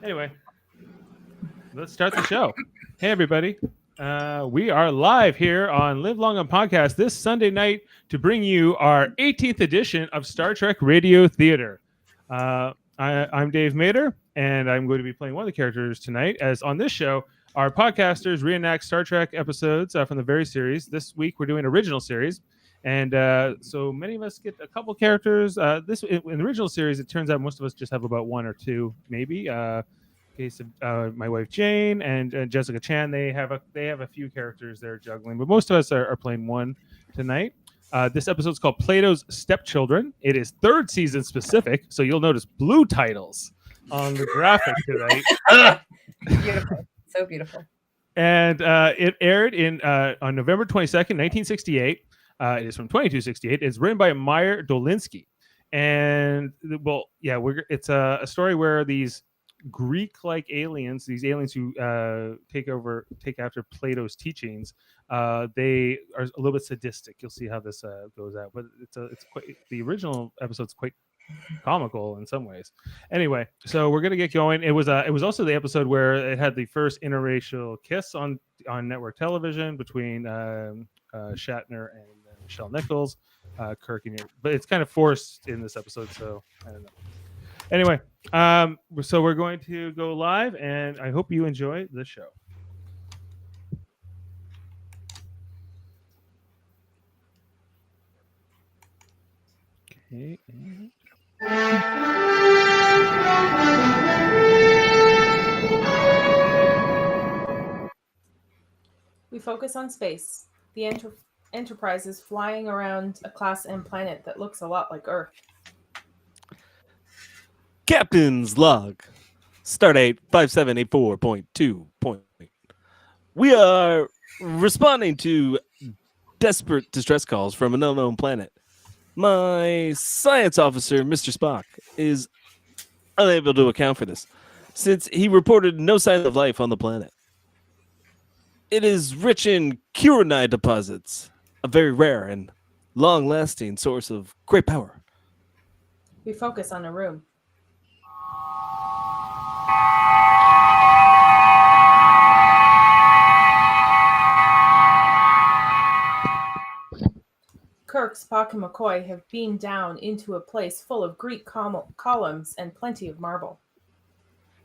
Anyway, let's start the show. Hey, everybody. We are live here on Live Long on Podcast this Sunday night to bring you our 18th edition of Star Trek Radio Theater. I'm Dave Mader, and I'm going to be playing one of the characters tonight. As on this show, our podcasters reenact Star Trek episodes from the very series. This week, we're doing original series. And so many of us get a couple characters. In the original series, it turns out most of us just have about one or two, maybe. Case of my wife Jane and Jessica Chan, they have a few characters they're juggling, but most of us are playing one tonight. This episode is called Plato's Stepchildren. It is third season specific, so you'll notice blue titles on the graphic tonight. Beautiful, so beautiful. And it aired on November 22nd, 1968. It is from 2268. It's written by Meyer Dolinsky, and it's a story where these Greek-like aliens, these aliens who take after Plato's teachings, they are a little bit sadistic. You'll see how this goes out, but it's quite, the original episode's quite comical in some ways. Anyway, so we're gonna get going. It was also the episode where it had the first interracial kiss on network television between Shatner and Michelle Nichols, Kirk, but it's kind of forced in this episode, so I don't know. Anyway, so we're going to go live, and I hope you enjoy the show. Okay. We focus on space. The Enterprise is flying around a Class M planet that looks a lot like Earth. Captain's log. Stardate 5784.2. We are responding to desperate distress calls from an unknown planet. My science officer, Mr. Spock, is unable to account for this, since he reported no signs of life on the planet. It is rich in Kuranite deposits, a very rare and long-lasting source of great power. We focus on a room. Kirk, Spock, and McCoy have beamed down into a place full of Greek columns and plenty of marble.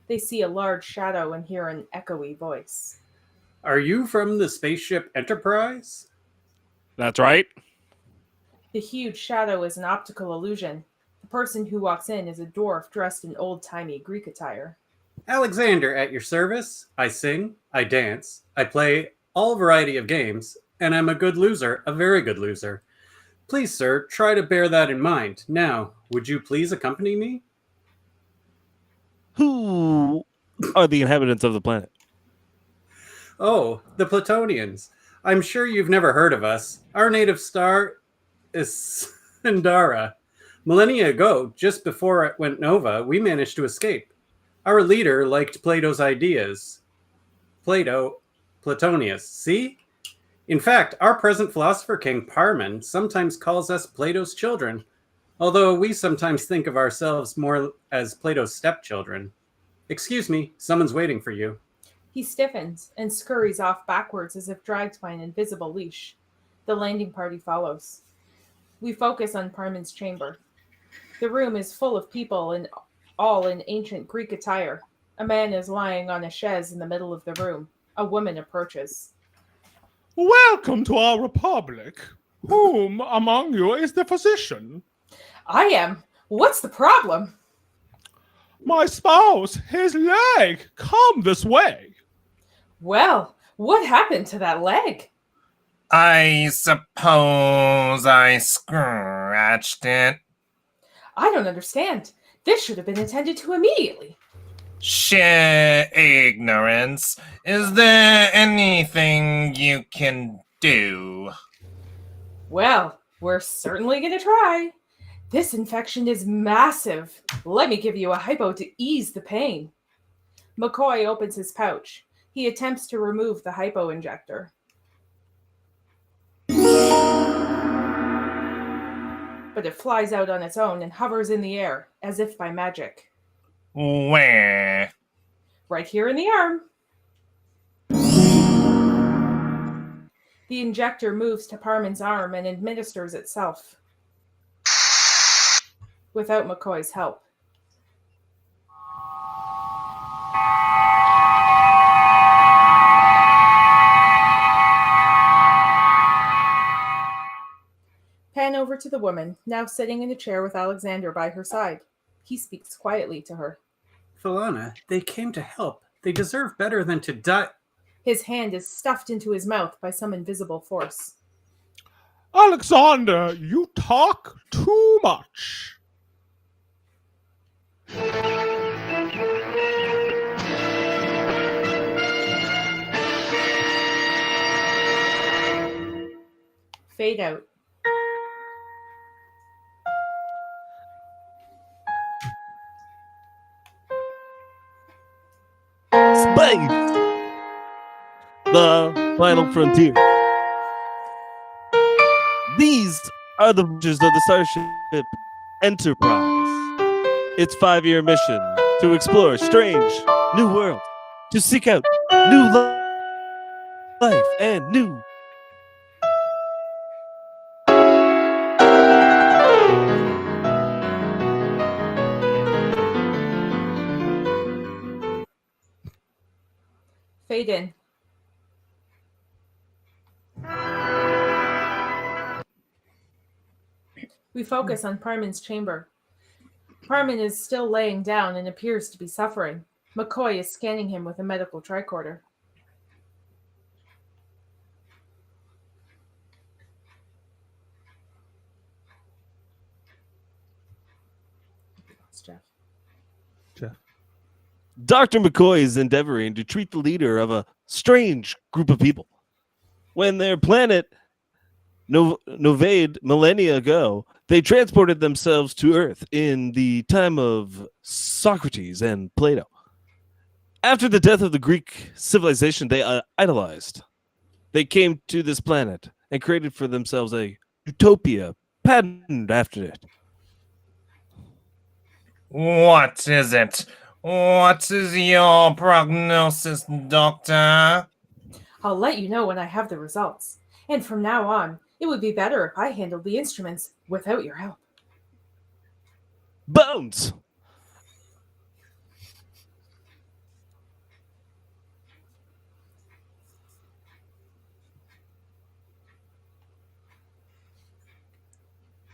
They see a large shadow and hear an echoey voice. Are you from the spaceship Enterprise? That's right. The huge shadow is an optical illusion. The person who walks in is a dwarf dressed in old-timey Greek attire. Alexander at your service. I sing, I dance, I play all variety of games, and I'm a good loser, a very good loser. Please, sir, try to bear that in mind. Now, would you please accompany me? Who are the inhabitants of the planet? Oh, the Platonians. I'm sure you've never heard of us. Our native star is Cmdr. Millennia ago, just before it went nova, we managed to escape. Our leader liked Plato's ideas. Platonius, see? In fact, our present philosopher king Parmen sometimes calls us Plato's children, although we sometimes think of ourselves more as Plato's stepchildren. Excuse me, someone's waiting for you. He stiffens and scurries off backwards as if dragged by an invisible leash. The landing party follows. We focus on Parmen's chamber. The room is full of people, and all in ancient Greek attire. A man is lying on a chaise in the middle of the room. A woman approaches. Welcome to our republic. Whom among you is the physician? I am. What's the problem? My spouse, his leg. Come this way. Well, what happened to that leg? I suppose I scratched it. I don't understand. This should have been attended to immediately. Sheer ignorance. Is there anything you can do? Well, we're certainly going to try. This infection is massive. Let me give you a hypo to ease the pain. McCoy opens his pouch. He attempts to remove the hypo injector. But it flies out on its own and hovers in the air, as if by magic. Where? Right here in the arm. The injector moves to Parmen's arm and administers itself. Without McCoy's help. Pan over to the woman, now sitting in a chair with Alexander by her side. He speaks quietly to her. Philana, they came to help. They deserve better than to die. His hand is stuffed into his mouth by some invisible force. Alexander, you talk too much. Fade out. Space! The final frontier. These are the voyages of the Starship Enterprise. Its 5-year mission to explore strange new worlds, to seek out new life and new. Fade in. We focus on Parmen's chamber. Parmen is still laying down and appears to be suffering. McCoy is scanning him with a medical tricorder. Jeff. Dr. McCoy is endeavoring to treat the leader of a strange group of people. When their planet novade millennia ago, they transported themselves to Earth in the time of Socrates and Plato. After the death of the Greek civilization they idolized, they came to this planet and created for themselves a utopia patterned after it. What is it? What is your prognosis, Doctor? I'll let you know when I have the results. And from now on, it would be better if I handled the instruments without your help. Bones!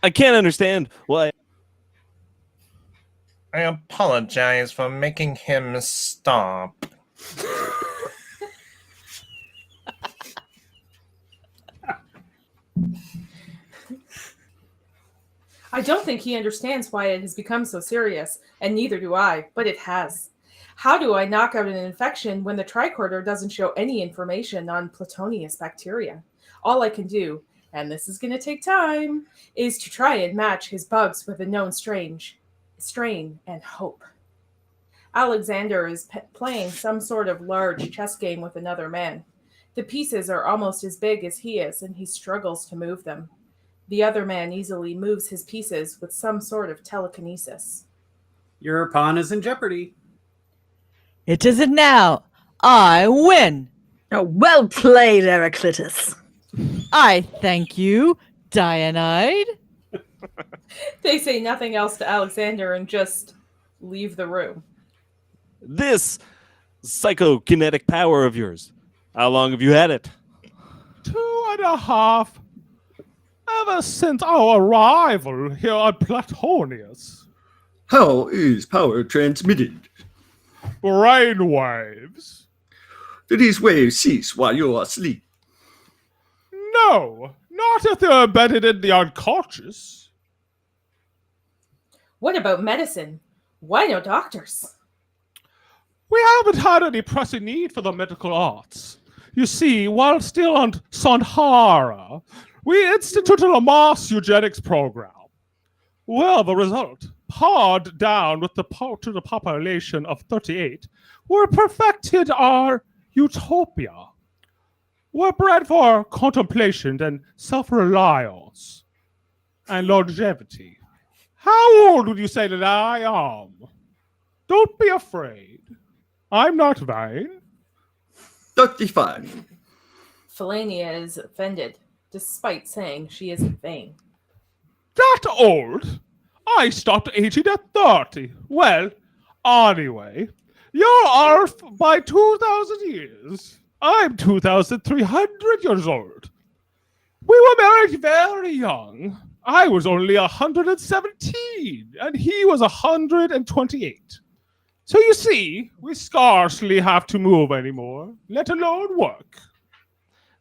I can't understand why. I apologize for making him stop. I don't think he understands why it has become so serious, and neither do I, but it has. How do I knock out an infection when the tricorder doesn't show any information on Platonia's bacteria? All I can do, and this is going to take time, is to try and match his bugs with a known strain and hope. Alexander is playing some sort of large chess game with another man. The pieces are almost as big as he is, and he struggles to move them. The other man easily moves his pieces with some sort of telekinesis. Your pawn is in jeopardy. It isn't now. I win. Oh, well played, Eraclitus. I thank you, Dionyd. They say nothing else to Alexander and just leave the room. This psychokinetic power of yours, how long have you had it? 2.5. Ever since our arrival here at Platonius. How is power transmitted? Brainwaves. Do these waves cease while you are asleep? No, not if they're embedded in the unconscious. What about medicine? Why no doctors? We haven't had any pressing need for the medical arts. You see, while still on Sandhara, we instituted a mass eugenics program. Well, the result, pared down with to the population of 38, we perfected our utopia. We're bred for contemplation and self-reliance and longevity. How old would you say that I am? Don't be afraid. I'm not vain. 35. Philania is offended, despite saying she isn't vain. That old? I stopped aging at 30. Well, anyway, you're off by 2,000 years. I'm 2,300 years old. We were married very young. I was only 117, and he was 128. So you see, we scarcely have to move anymore, let alone work.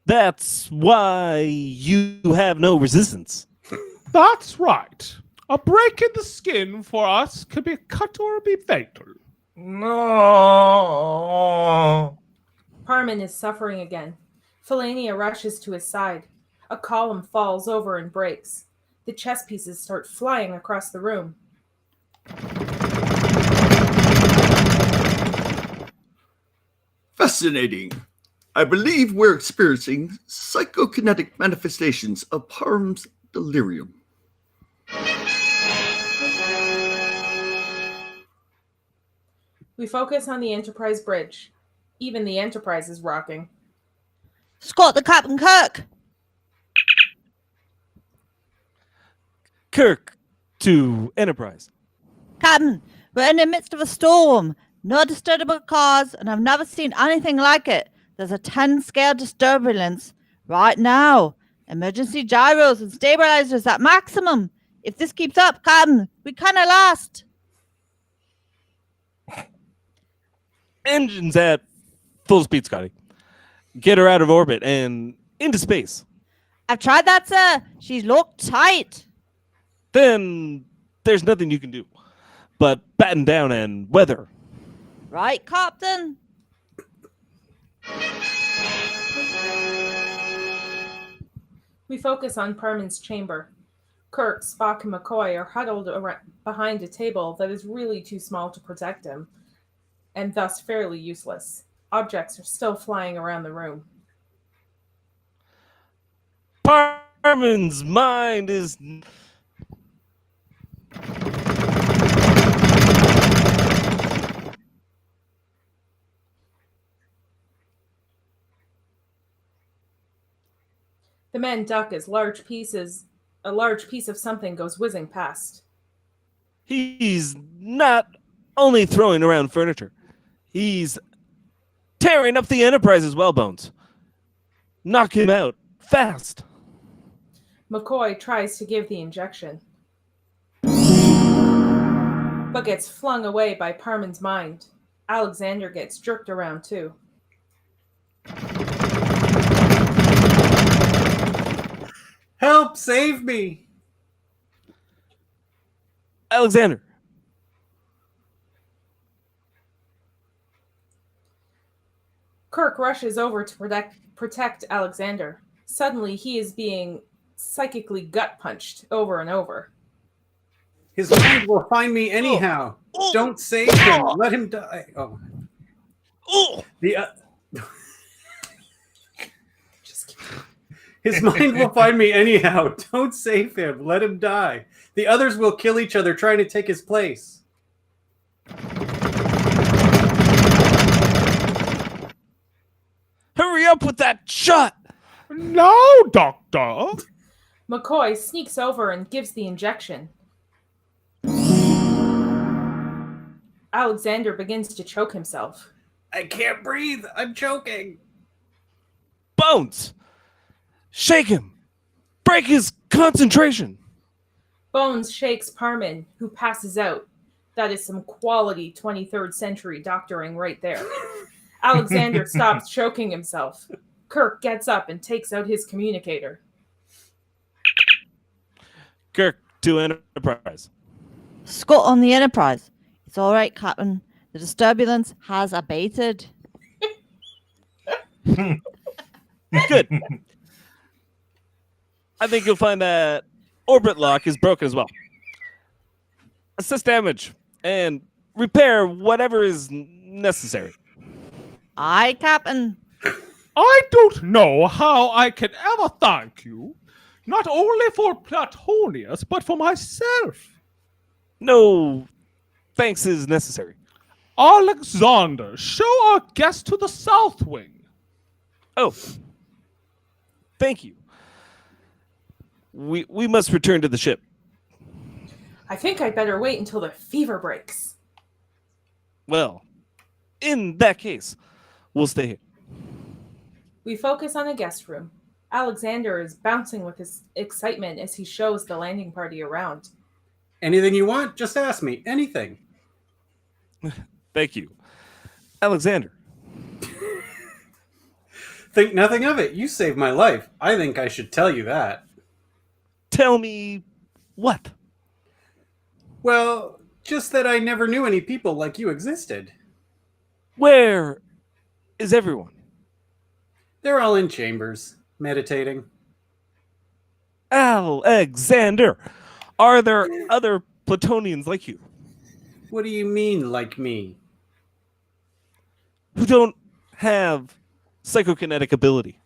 That's why you have no resistance. That's right. A break in the skin for us could be a cut or be fatal. No. Parmen is suffering again. Philania rushes to his side. A column falls over and breaks. The chess pieces start flying across the room. Fascinating. I believe we're experiencing psychokinetic manifestations of Parmen's delirium. We focus on the Enterprise bridge. Even the Enterprise is rocking. Scott the Captain Kirk. Kirk to Enterprise. Captain, we're in the midst of a storm. No disturbable cause, and I've never seen anything like it. There's a 10-scale disturbance right now. Emergency gyros and stabilizers at maximum. If this keeps up, Captain, we kind of lost. Engines at full speed, Scotty. Get her out of orbit and into space. I've tried that, sir. She's locked tight. Then there's nothing you can do but batten down and weather. Right, Captain? We focus on Parmen's chamber. Kirk, Spock, and McCoy are huddled behind a table that is really too small to protect him, and thus fairly useless. Objects are still flying around the room. Parmen's mind is... The men duck as a large piece of something goes whizzing past. He's not only throwing around furniture. He's tearing up the Enterprise's whalebones. Knock him out fast. McCoy tries to give the injection, but gets flung away by Parmen's mind. Alexander gets jerked around too. Help! Save me! Alexander. Kirk rushes over to protect Alexander. Suddenly, he is being psychically gut punched over and over. His mind will find me anyhow. Don't save him. Let him die. Oh. His mind will find me anyhow. Don't save him. Let him die. The others will kill each other trying to take his place. Hurry up with that shot. Now, Doctor. McCoy sneaks over and gives the injection. Alexander begins to choke himself. I can't breathe. I'm choking. Bones. Shake him. Break his concentration. Bones shakes Parmen, who passes out. That is some quality 23rd century doctoring right there. Alexander stops choking himself. Kirk gets up and takes out his communicator. Kirk to Enterprise. Scott on the Enterprise. It's all right, Captain. The disturbance has abated. Good. I think you'll find that orbit lock is broken as well. Assess damage and repair whatever is necessary. Aye, Captain. I don't know how I can ever thank you, not only for Platonius, but for myself. No thanks is necessary. Alexander, show our guest to the south wing. Oh, thank you. We must return to the ship. I think I'd better wait until the fever breaks. Well, in that case, we'll stay here. We focus on a guest room. Alexander is bouncing with his excitement as he shows the landing party around. Anything you want, just ask me. Anything. Thank you. Alexander. Think nothing of it. You saved my life. I think I should tell you that. Tell me what? Well, just that I never knew any people like you existed. Where is everyone? They're all in chambers, meditating. Alexander, are there other Platonians like you What do you mean, like me? who don't have psychokinetic ability?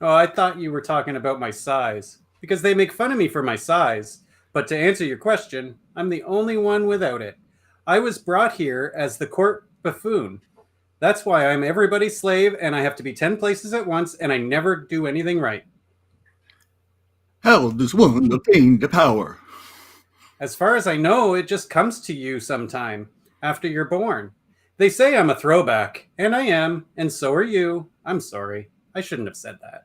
Oh, I thought you were talking about my size. Because they make fun of me for my size. But to answer your question, I'm the only one without it. I was brought here as the court buffoon. That's why I'm everybody's slave and I have to be 10 places at once and I never do anything right. How does one obtain the power? As far as I know, it just comes to you sometime after you're born. They say I'm a throwback, and I am, and so are you. I'm sorry. I shouldn't have said that.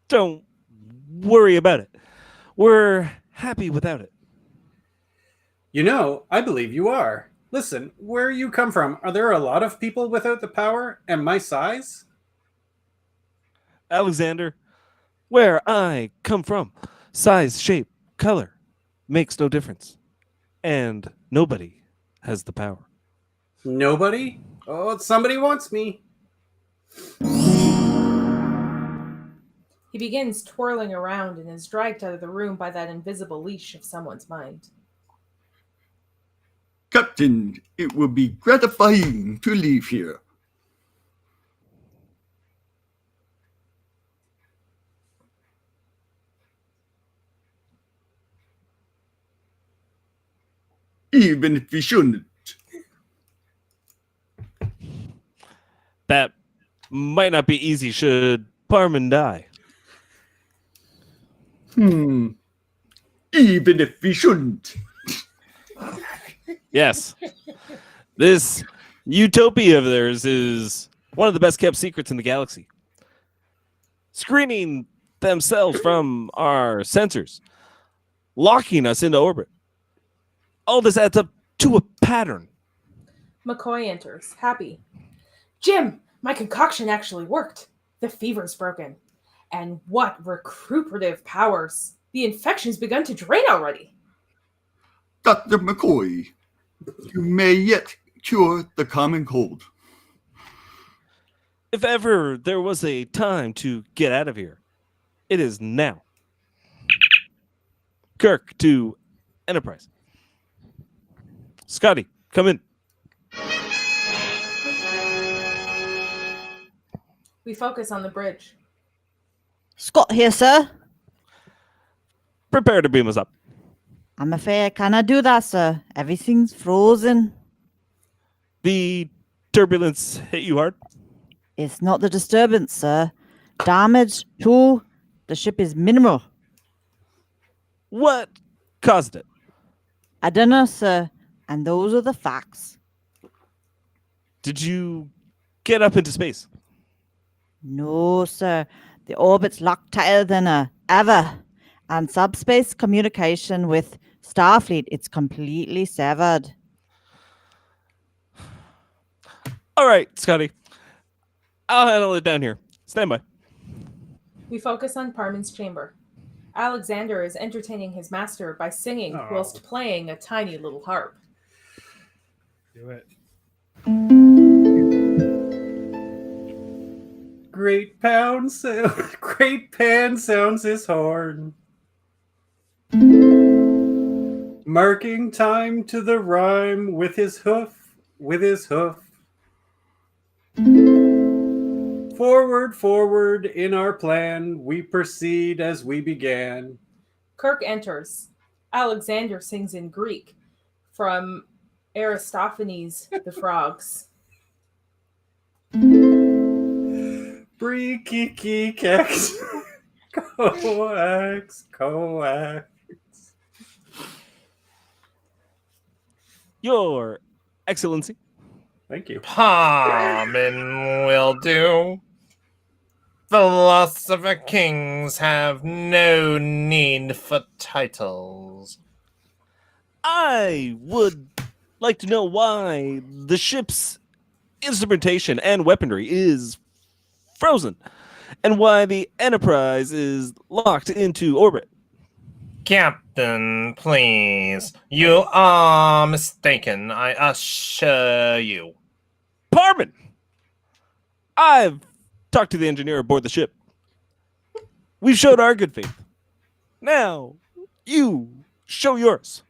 Don't worry about it. We're happy without it. You know, I believe you are. Listen, where you come from, are there a lot of people without the power and my size? Alexander, where I come from, size, shape, color makes no difference. And nobody has the power. Nobody? Oh, somebody wants me. He begins twirling around and is dragged out of the room by that invisible leash of someone's mind. Captain, it will be gratifying to leave here. Even if we shouldn't. That might not be easy should Parmen die. Even if we shouldn't. Yes. This utopia of theirs is one of the best kept secrets in the galaxy. Screening themselves from our sensors, locking us into orbit. All this adds up to a pattern. McCoy enters, happy. Jim, my concoction actually worked. The fever's broken. And what recuperative powers! The infection's begun to drain already. Dr. McCoy, you may yet cure the common cold. If ever there was a time to get out of here, it is now. Kirk to Enterprise. Scotty, come in. We focus on the bridge. Scott here, sir. Prepare to beam us up. I'm afraid I cannot do that, sir. Everything's frozen. The turbulence hit you hard? It's not the disturbance, sir. Damage to the ship is minimal. What caused it? I don't know, sir. And those are the facts. Did you get up into space? No, sir. The orbit's locked tighter than ever. And subspace communication with Starfleet, it's completely severed. All right, Scotty. I'll handle it down here. Stand by. We focus on Parmen's chamber. Alexander is entertaining his master by singing whilst playing a tiny little harp. Do it. Great Pan sounds his horn. Marking time to the rhyme with his hoof. Forward in our plan, we proceed as we began. Kirk enters. Alexander sings in Greek from Aristophanes, the frogs. Breaky kex. Coax. Your Excellency. Thank you. Parmen will do. Philosopher kings have no need for titles. I would like to know why the ship's instrumentation and weaponry is frozen, and why the Enterprise is locked into orbit. Captain, please. You are mistaken, I assure you. Parmen! I've talked to the engineer aboard the ship. We've showed our good faith. Now, you show yours.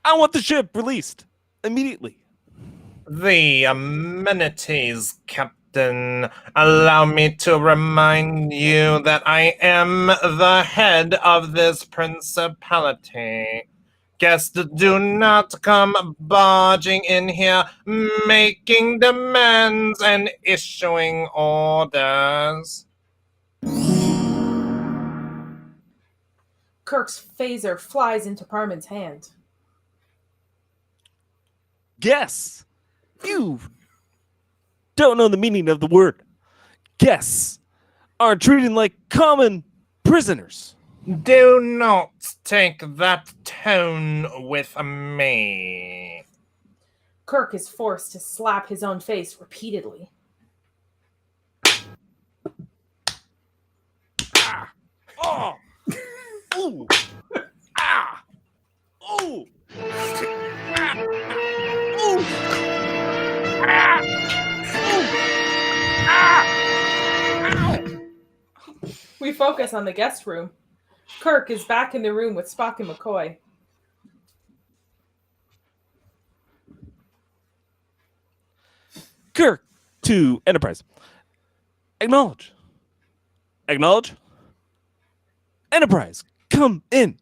I want the ship released immediately. The amenities, Captain. Allow me to remind you that I am the head of this principality. Guests do not come barging in here, making demands and issuing orders. Kirk's phaser flies into Parmen's hand. Guess. You don't know the meaning of the word. Guests are treated like common prisoners. Do not take that tone with me. Kirk is forced to slap his own face repeatedly. Oh! Ooh! Ah! Ooh! Ah! Ooh! Ah! Ooh! Ah! Ow! We focus on the guest room. Kirk is back in the room with Spock and McCoy. Kirk to Enterprise. Acknowledge. Acknowledge. Enterprise, come in.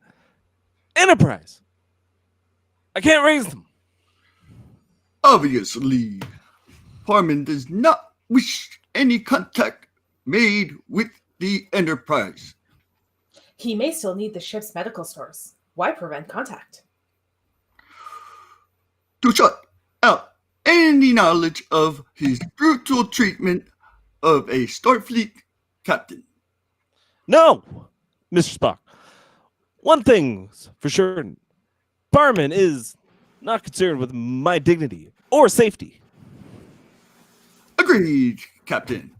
Enterprise. I can't raise them. Obviously, Parmen does not wish any contact made with the Enterprise. He may still need the ship's medical stores. Why prevent contact? To shut out any knowledge of his brutal treatment of a Starfleet captain. No, Mr. Spock. One thing's for sure. Parmen is not concerned with my dignity or safety. Agreed, Captain.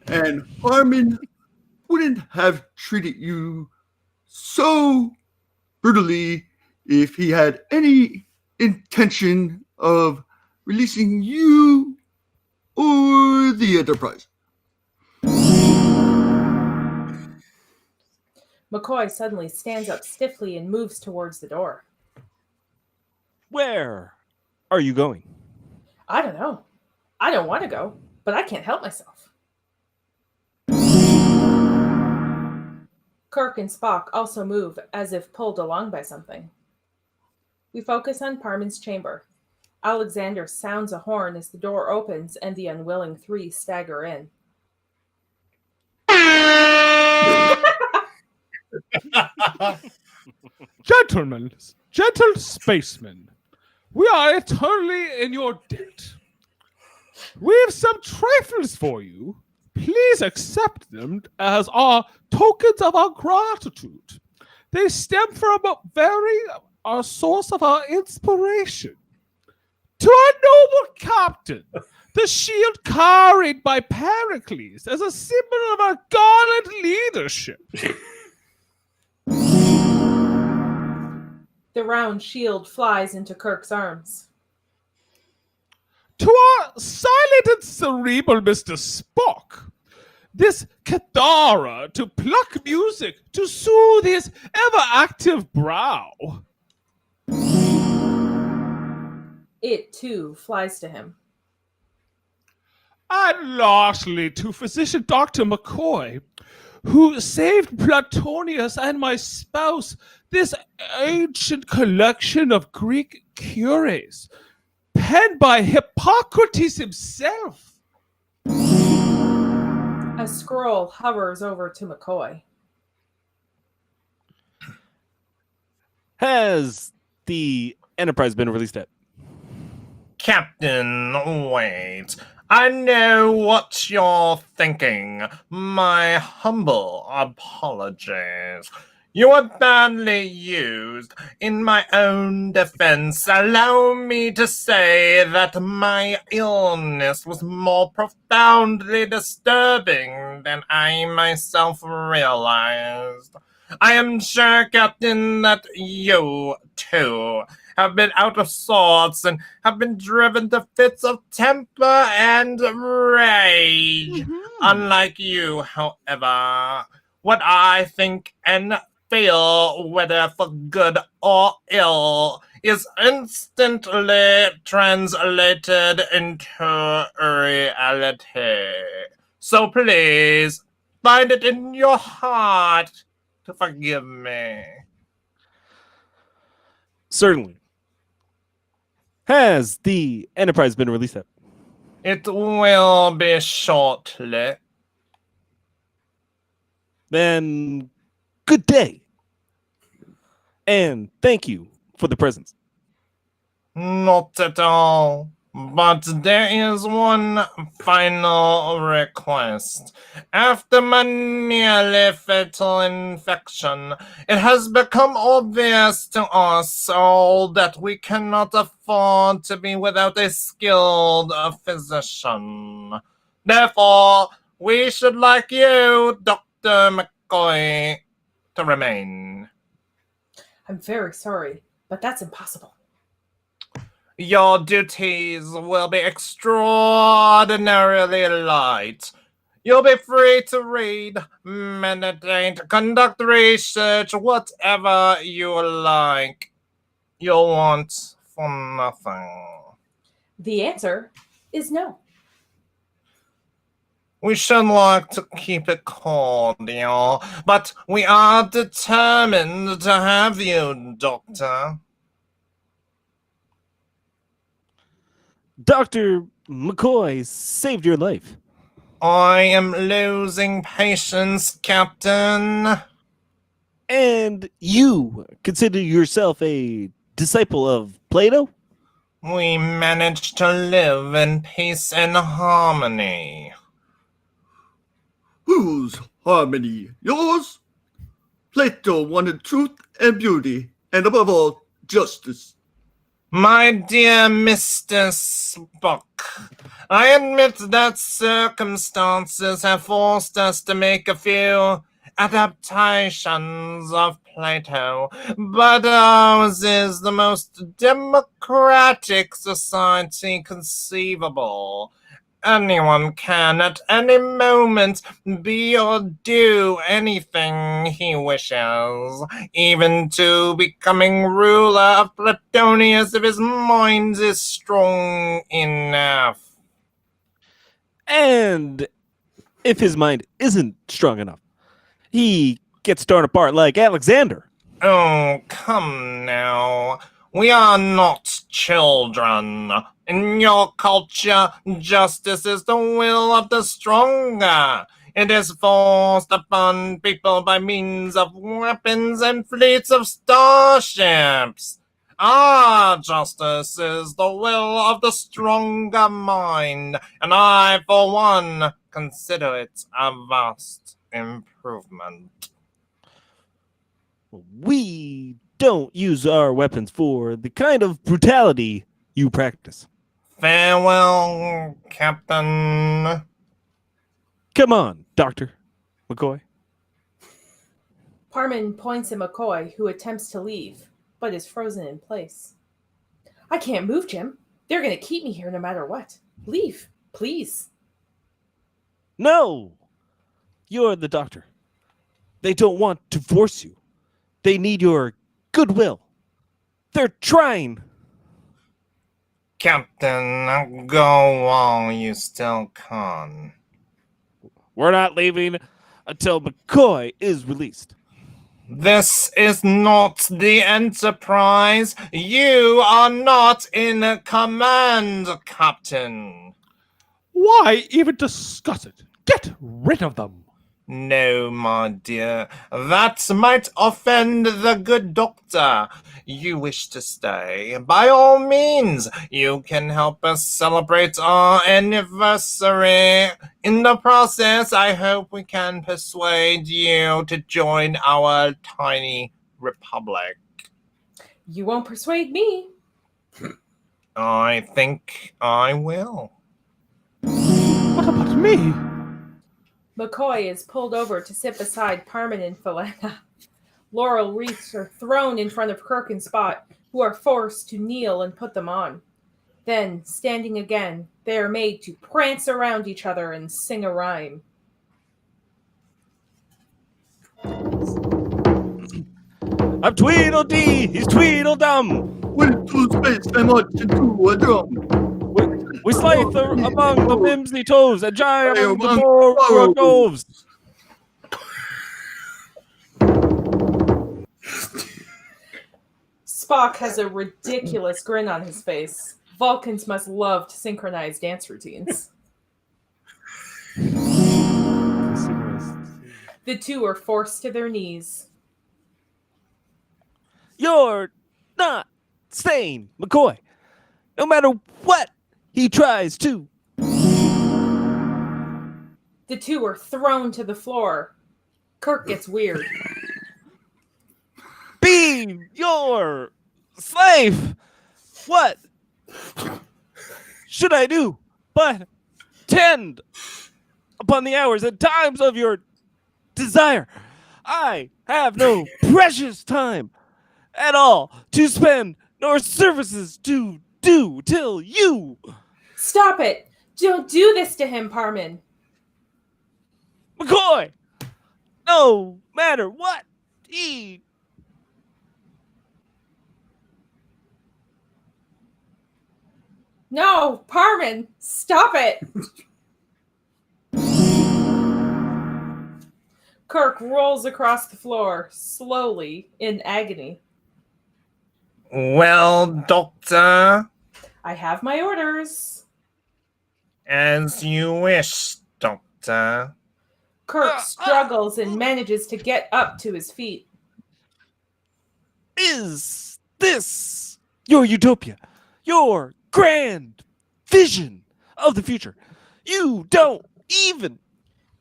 And Parmen wouldn't have treated you so brutally if he had any intention of releasing you or the Enterprise. McCoy suddenly stands up stiffly and moves towards the door. Where are you going? I don't know. I don't want to go, but I can't help myself. Kirk and Spock also move as if pulled along by something. We focus on Parmen's chamber. Alexander sounds a horn as the door opens and the unwilling three stagger in. Gentlemen, gentle spacemen, we are eternally in your debt. We have some trifles for you. Please accept them as our tokens of our gratitude. They stem from our source of our inspiration. To our noble captain, the shield carried by Pericles as a symbol of our gallant leadership. The round shield flies into Kirk's arms. To our silent and cerebral Mr. Spock, this Cmdr to pluck music to soothe his ever-active brow. It, too, flies to him. And lastly, to physician Dr. McCoy, who saved Platonius and my spouse this ancient collection of Greek Cures, penned by Hippocrates himself. A scroll hovers over to McCoy. Has the Enterprise been released yet? Captain, wait. I know what you're thinking. My humble apologies. You were badly used. In my own defense, allow me to say that my illness was more profoundly disturbing than I myself realized. I am sure, Captain, that you, too, have been out of sorts and have been driven to fits of temper and rage. Unlike you, however, what I think and feel, whether for good or ill, is instantly translated into reality. So please, find it in your heart to forgive me. Certainly. Has the Enterprise been released yet? It will be shortly. Then good day. And thank you for the presents. Not at all. But there is one final request. After my nearly fatal infection, it has become obvious to us all that we cannot afford to be without a skilled physician. Therefore, we should like you, Dr. McCoy, to remain. I'm very sorry, but that's impossible. Your duties will be extraordinarily light. You'll be free to read, meditate, conduct research, whatever you like. You'll want for nothing. The answer is no. We should like to keep it cordial, but we are determined to have you, Doctor. Dr. McCoy saved your life. I am losing patience, Captain. And you consider yourself a disciple of Plato? We managed to live in peace and harmony. Whose harmony? Yours? Plato wanted truth and beauty, and above all, justice. My dear Mr. Spock, I admit that circumstances have forced us to make a few adaptations of Plato, but ours is the most democratic society conceivable. Anyone can at any moment be or do anything he wishes, even to becoming ruler of Platonia if his mind is strong enough. And if his mind isn't strong enough, he gets torn apart like Alexander. Oh, come now. We are not children. In your culture, justice is the will of the stronger. It is forced upon people by means of weapons and fleets of starships. Our justice is the will of the stronger mind, and I, for one, consider it a vast improvement. We don't use our weapons for the kind of brutality you practice. Farewell, Captain. Come on, Dr. McCoy. Parmen points at McCoy, who attempts to leave, but is frozen in place. I can't move, Jim. They're going to keep me here no matter what. Leave, please. No! You're the doctor. They don't want to force you. They need your goodwill. They're trying. Captain, go while you still can. We're not leaving until McCoy is released. This is not the Enterprise. You are not in command, Captain. Why even discuss it? Get rid of them. No, my dear, that might offend the good doctor. You wish to stay? By all means, you can help us celebrate our anniversary. In the process, I hope we can persuade you to join our tiny republic. You won't persuade me. I think I will. What about me? McCoy is pulled over to sit beside Parmen and Philana. Laurel wreaths are thrown in front of Kirk and Spot, who are forced to kneel and put them on. Then, standing again, they are made to prance around each other and sing a rhyme. I'm Tweedledee, he's Tweedledum. Into space, I march into a drum. We slice among the mimsy toes and giant among the Among doves. Spock has a ridiculous grin on his face. Vulcans must love to synchronize dance routines. The two are forced to their knees. You're not sane, McCoy. No matter what he tries to. The two are thrown to the floor. Kirk gets weird. Be your slave. What should I do but tend upon the hours and times of your desire? I have no precious time at all to spend, nor services to do till you. Stop it! Don't do this to him, Parmen. McCoy, no matter what he... No, Parmen, stop it! Kirk rolls across the floor, slowly, in agony. Well, Doctor, I have my orders. as you wish, Doctor. Kirk struggles and manages to get up to his feet. Is this your utopia? Your grand vision of the future? You don't even...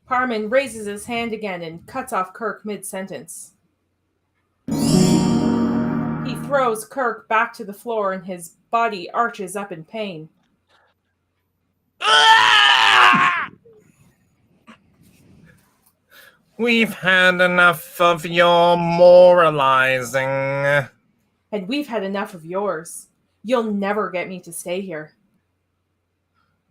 Parmen raises his hand again and cuts off Kirk mid-sentence. He throws Kirk back to the floor and his body arches up in pain. We've had enough of your moralizing. And we've had enough of yours. You'll never get me to stay here.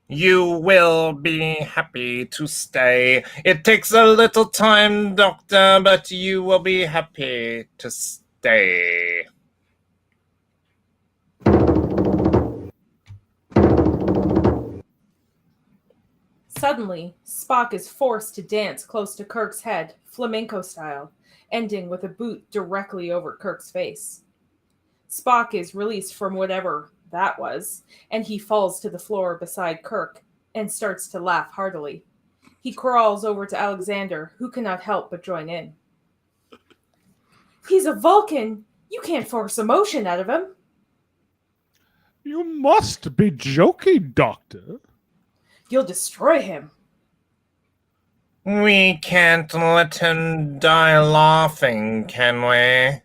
You will be happy to stay. It takes a little time, Doctor, but you will be happy to stay. Suddenly, Spock is forced to dance close to Kirk's head, flamenco style, ending with a boot directly over Kirk's face. Spock is released from whatever that was, and he falls to the floor beside Kirk and starts to laugh heartily. He crawls over to Alexander, who cannot help but join in. He's a Vulcan! You can't force emotion out of him! You must be joking, Doctor. You'll destroy him. We can't let him die laughing, can we?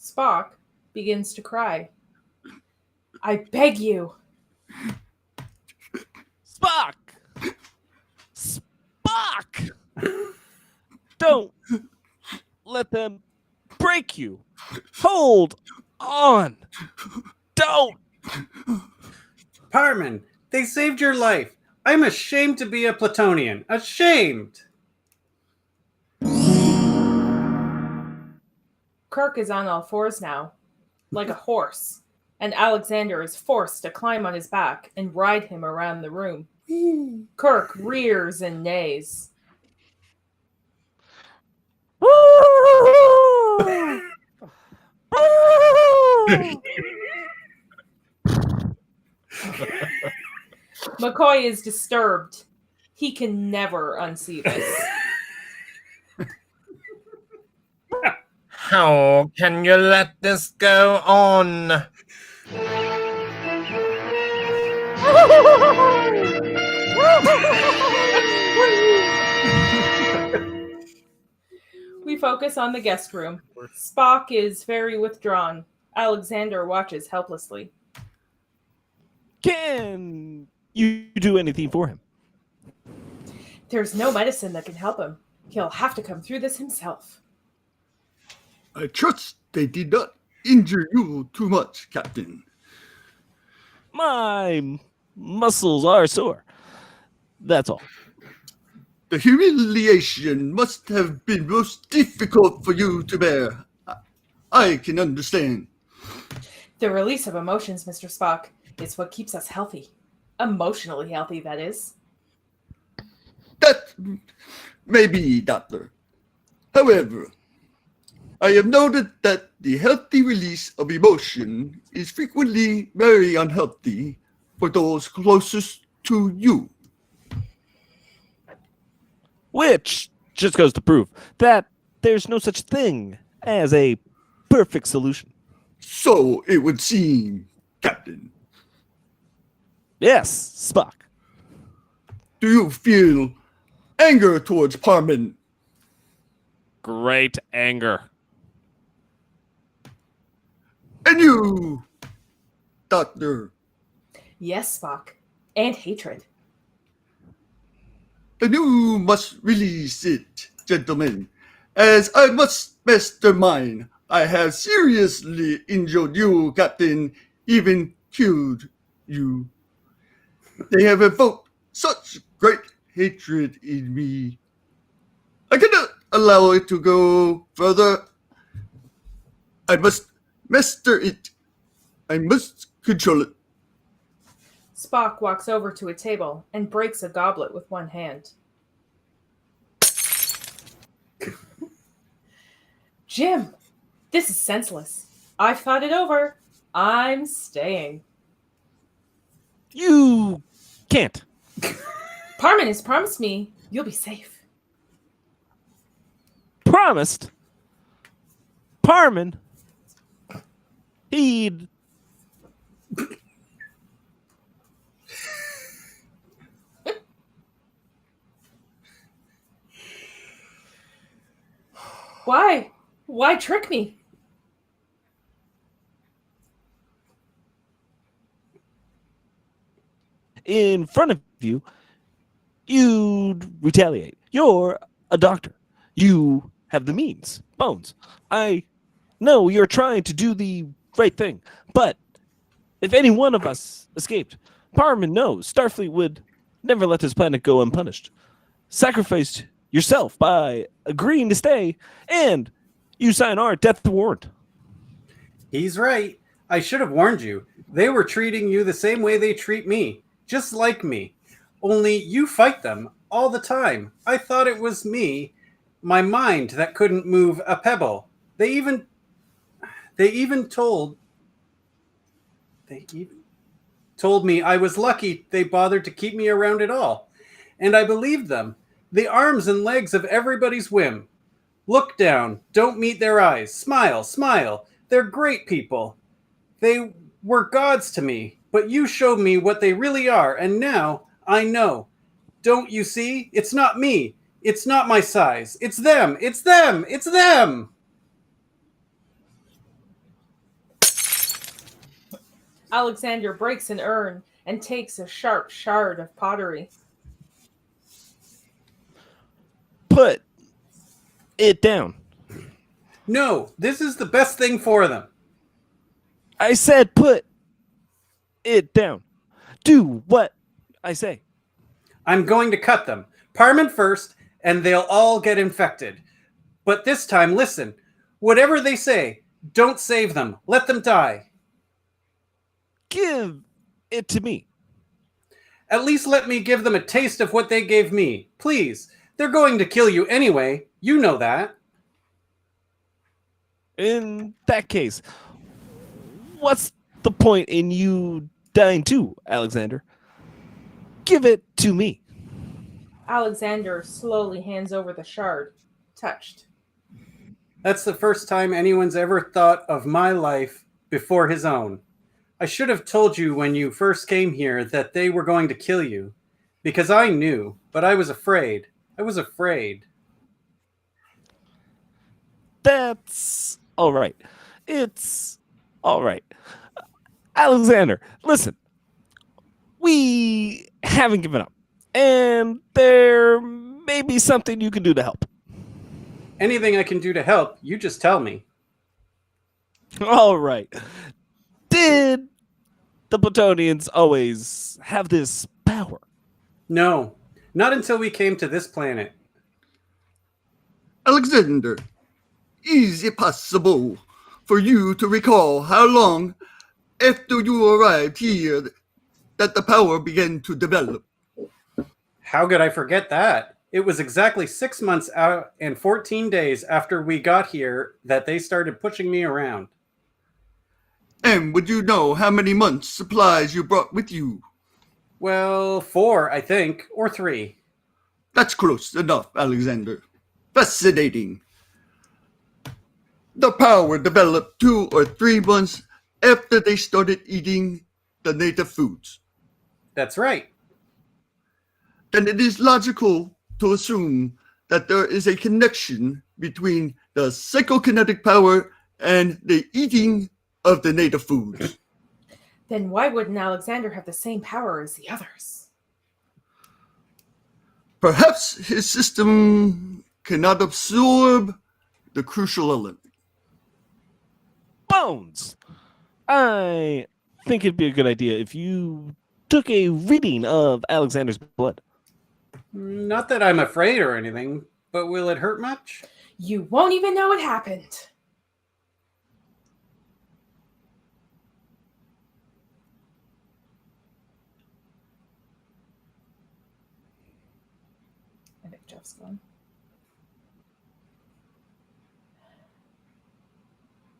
Spock begins to cry. I beg you. Spock! Spock! Don't let them break you. Hold on. Don't. Parmen, they saved your life. I'm ashamed to be a Platonian. Ashamed! Kirk is on all fours now, like a horse, and Alexander is forced to climb on his back and ride him around the room. Kirk rears and neighs. Woo! McCoy is disturbed. He can never unsee this. How can you let this go on? We focus on the guest room. Spock is very withdrawn. Alexander watches helplessly. Can you do anything for him? There's no medicine that can help him. He'll have to come through this himself. I trust they did not injure you too much, Captain. My muscles are sore. That's all. The humiliation must have been most difficult for you to bear. I can understand. The release of emotions, Mr. Spock, is what keeps us healthy. Emotionally healthy, that is. That may be, Doctor. However, I have noted that the healthy release of emotion is frequently very unhealthy for those closest to you. Which just goes to prove that there's no such thing as a perfect solution. So it would seem, Captain. Yes, Spock. Do you feel anger towards Parmen? Great anger. And you, Doctor? Yes, Spock. And hatred. And you must release it, gentlemen, as I must mastermind. I have seriously injured you, Captain, even killed you. They have evoked such great hatred in me. I cannot allow it to go further. I must master it. I must control it. Spock walks over to a table and breaks a goblet with one hand. Jim, this is senseless. I've thought it over. I'm staying. You can't. Parmen has promised me you'll be safe. Promised. Parmen. He'd. Why? Why trick me? In front of you, you'd retaliate. You're a doctor. You have the means. Bones. I know you're trying to do the right thing, but if any one of us escaped, Parmen knows Starfleet would never let this planet go unpunished. Sacrifice yourself by agreeing to stay, and you sign our death warrant. He's right. I should have warned you. They were treating you the same way they treat me. Just like me. Only you fight them all the time. I thought it was me, my mind, that couldn't move a pebble. They even told me I was lucky they bothered to keep me around at all. And I believed them. The arms and legs of everybody's whim. Look down. Don't meet their eyes. Smile, smile. They're great people. They were gods to me, but you showed me what they really are, and now I know. Don't you see? It's not me. It's not my size. It's them. It's them. It's them. Alexander breaks an urn and takes a sharp shard of pottery. Put it down. No, this is the best thing for them. I said put it down. Do what I say. I'm going to cut them. Parmen first, and they'll all get infected. But this time, listen. Whatever they say, don't save them. Let them die. Give it to me. At least let me give them a taste of what they gave me. Please. They're going to kill you anyway. You know that. In that case, what's the point in you dying too, Alexander? Give it to me. Alexander slowly hands over the shard, touched. That's the first time anyone's ever thought of my life before his own. I should have told you when you first came here that they were going to kill you. Because I knew, but I was afraid. I was afraid. That's all right. It's all right. Alexander, listen. We haven't given up. And there may be something you can do to help. Anything I can do to help, you just tell me. All right. Did the Platonians always have this power? No, not until we came to this planet. Alexander, is it possible for you to recall how long after you arrived here that the power began to develop? How could I forget that? It was exactly 6 months out and 14 days after we got here that they started pushing me around. And would you know how many months' supplies you brought with you? Well, 4, I think, or 3. That's close enough, Alexander. Fascinating. The power developed 2 or 3 months after they started eating the native foods. That's right. Then it is logical to assume that there is a connection between the psychokinetic power and the eating of the native foods. Then why wouldn't Alexander have the same power as the others? Perhaps his system cannot absorb the crucial element. Bones! I think it'd be a good idea if you took a reading of Alexander's blood. Not that I'm afraid or anything, but will it hurt much? You won't even know it happened. I think Jeff's gone.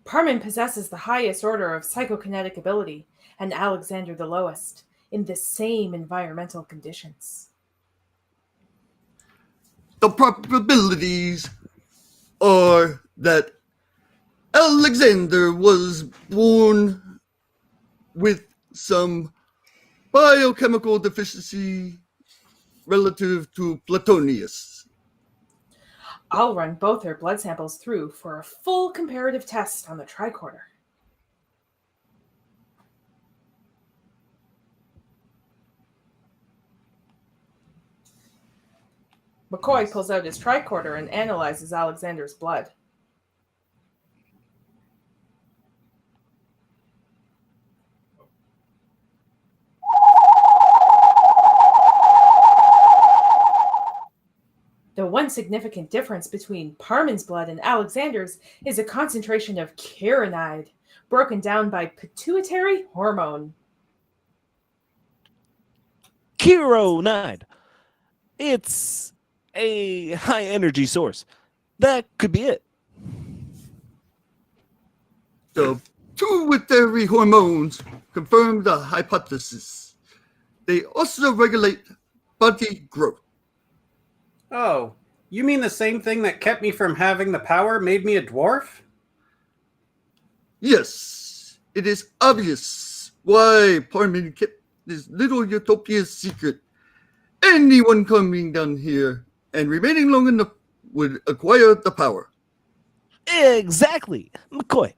Parmen possesses the highest order of psychokinetic ability, and Alexander the lowest, in the same environmental conditions. The probabilities are that Alexander was born with some biochemical deficiency relative to Platonius. I'll run both their blood samples through for a full comparative test on the tricorder. McCoy pulls out his tricorder and analyzes Alexander's blood. The one significant difference between Parmen's blood and Alexander's is a concentration of chironide, broken down by pituitary hormone. Chironide. It's a high energy source. That could be it. The pituitary hormones confirm the hypothesis. They also regulate body growth. Oh, you mean the same thing that kept me from having the power made me a dwarf? Yes, it is obvious why Parmen kept this little utopia secret. Anyone coming down here and remaining long enough would acquire the power. Exactly. McCoy.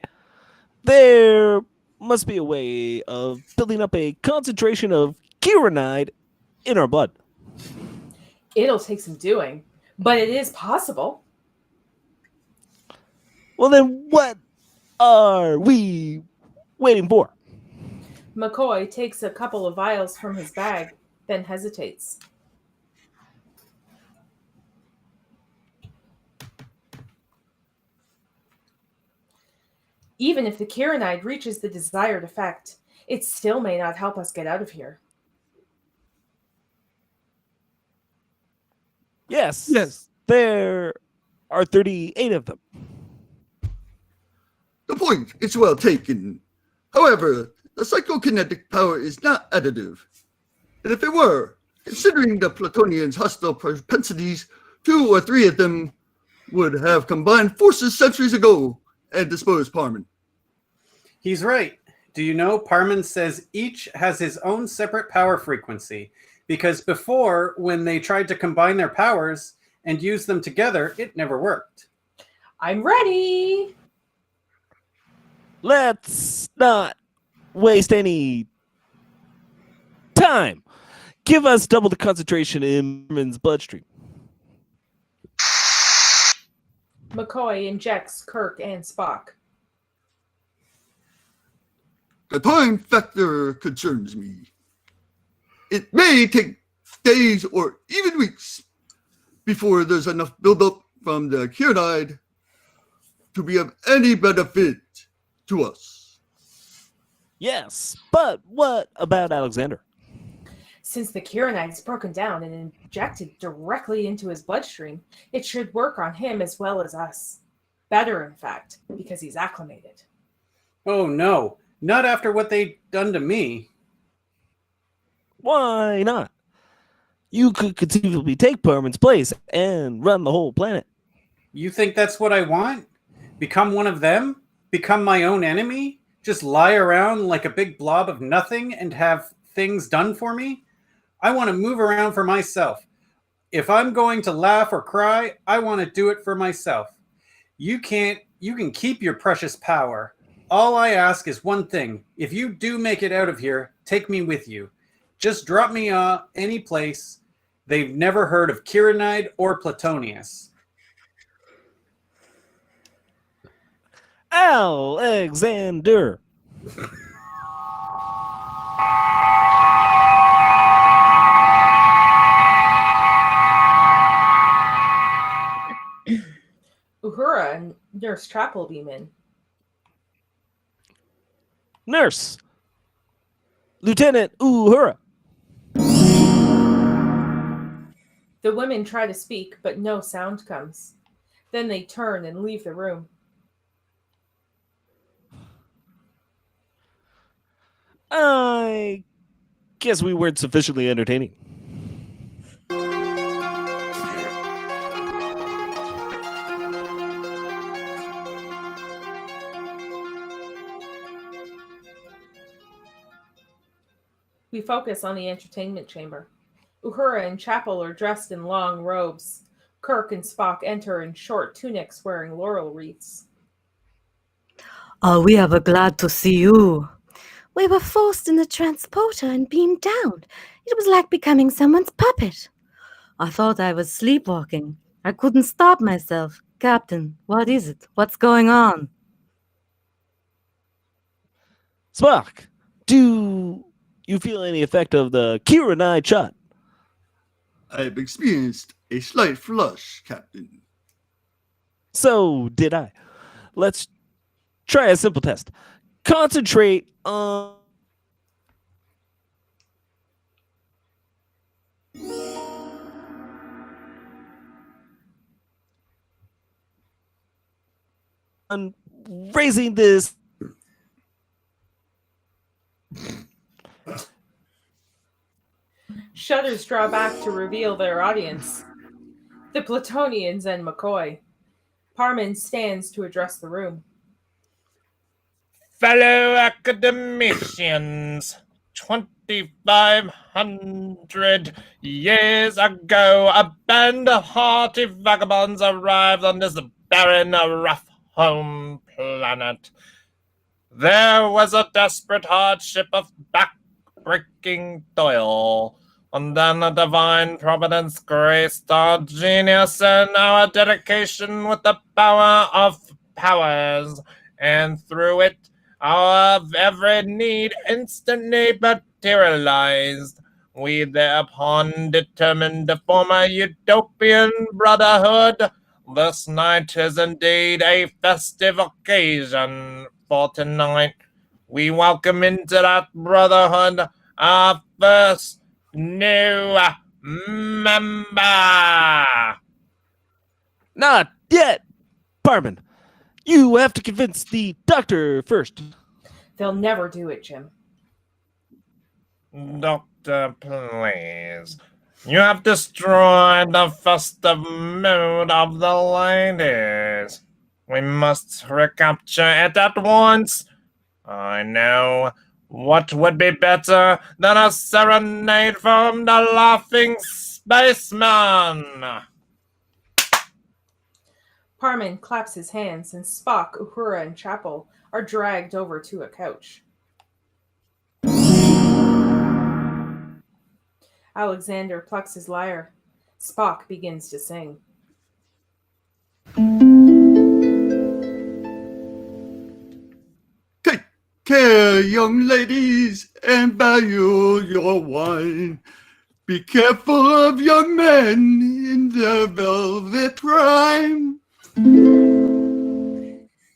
There must be a way of building up a concentration of chironide in our blood. It'll take some doing, but it is possible. Well, then what are we waiting for? McCoy takes a couple of vials from his bag, then hesitates. Even if the chironide reaches the desired effect, it still may not help us get out of here. Yes. There are 38 of them. The point is well taken. However, the psychokinetic power is not additive. And if it were, considering the Platonians' hostile propensities, 2 or 3 of them would have combined forces centuries ago and disposed Parmen. He's right. Do you know Parmen says each has his own separate power frequency? Because before, when they tried to combine their powers and use them together, it never worked. I'm ready. Let's not waste any time. Give us double the concentration in Parmen's bloodstream. McCoy injects Kirk and Spock. The time factor concerns me. It may take days or even weeks before there's enough buildup from the Cyrnide to be of any benefit to us. Yes, but what about Alexander? Since the Cyrnide's broken down and injected directly into his bloodstream, it should work on him as well as us. Better, in fact, because he's acclimated. Oh no, not after what they've done to me. Why not? You could conceivably take Parmen's place and run the whole planet. You think that's what I want? Become one of them? Become my own enemy? Just lie around like a big blob of nothing and have things done for me? I want to move around for myself. If I'm going to laugh or cry, I want to do it for myself. You can keep your precious power. All I ask is one thing. If you do make it out of here, take me with you. Just drop me any place they've never heard of Cyrnide or Platonius. Alexander. Uhura and Nurse Chapel beam in. Nurse. Lieutenant Uhura. The women try to speak, but no sound comes. Then they turn and leave the room. I guess we weren't sufficiently entertaining. We focus on the entertainment chamber. Uhura and Chapel are dressed in long robes. Kirk and Spock enter in short tunics wearing laurel wreaths. Oh, we are glad to see you. We were forced in the transporter and beamed down. It was like becoming someone's puppet. I thought I was sleepwalking. I couldn't stop myself. Captain, what is it? What's going on? Spock, do you feel any effect of the Cyrnide shot? I've experienced a slight flush, Captain. So did I. Let's try a simple test. Concentrate on raising this. Shutters draw back to reveal their audience. The Platonians and McCoy. Parmen stands to address the room. Fellow academicians, 2,500 years ago, a band of haughty vagabonds arrived on this barren, rough home planet. There was a desperate hardship of back-breaking toil, and then a divine providence graced our genius and our dedication with the power of powers, and through it, our every need instantly materialized. We thereupon determined to form a utopian brotherhood. This night is indeed a festive occasion, for tonight we welcome into that brotherhood our first new member. Not yet, Parmen. You have to convince the doctor first. They'll never do it, Jim. Doctor, please. You have destroyed the festive mood of the ladies. We must recapture it at once. I know what would be better than a serenade from the laughing spaceman. Parmen claps his hands, and Spock, Uhura, and Chapel are dragged over to a couch. Alexander plucks his lyre. Spock begins to sing. Take care, young ladies, and value your wine. Be careful of young men in their velvet prime.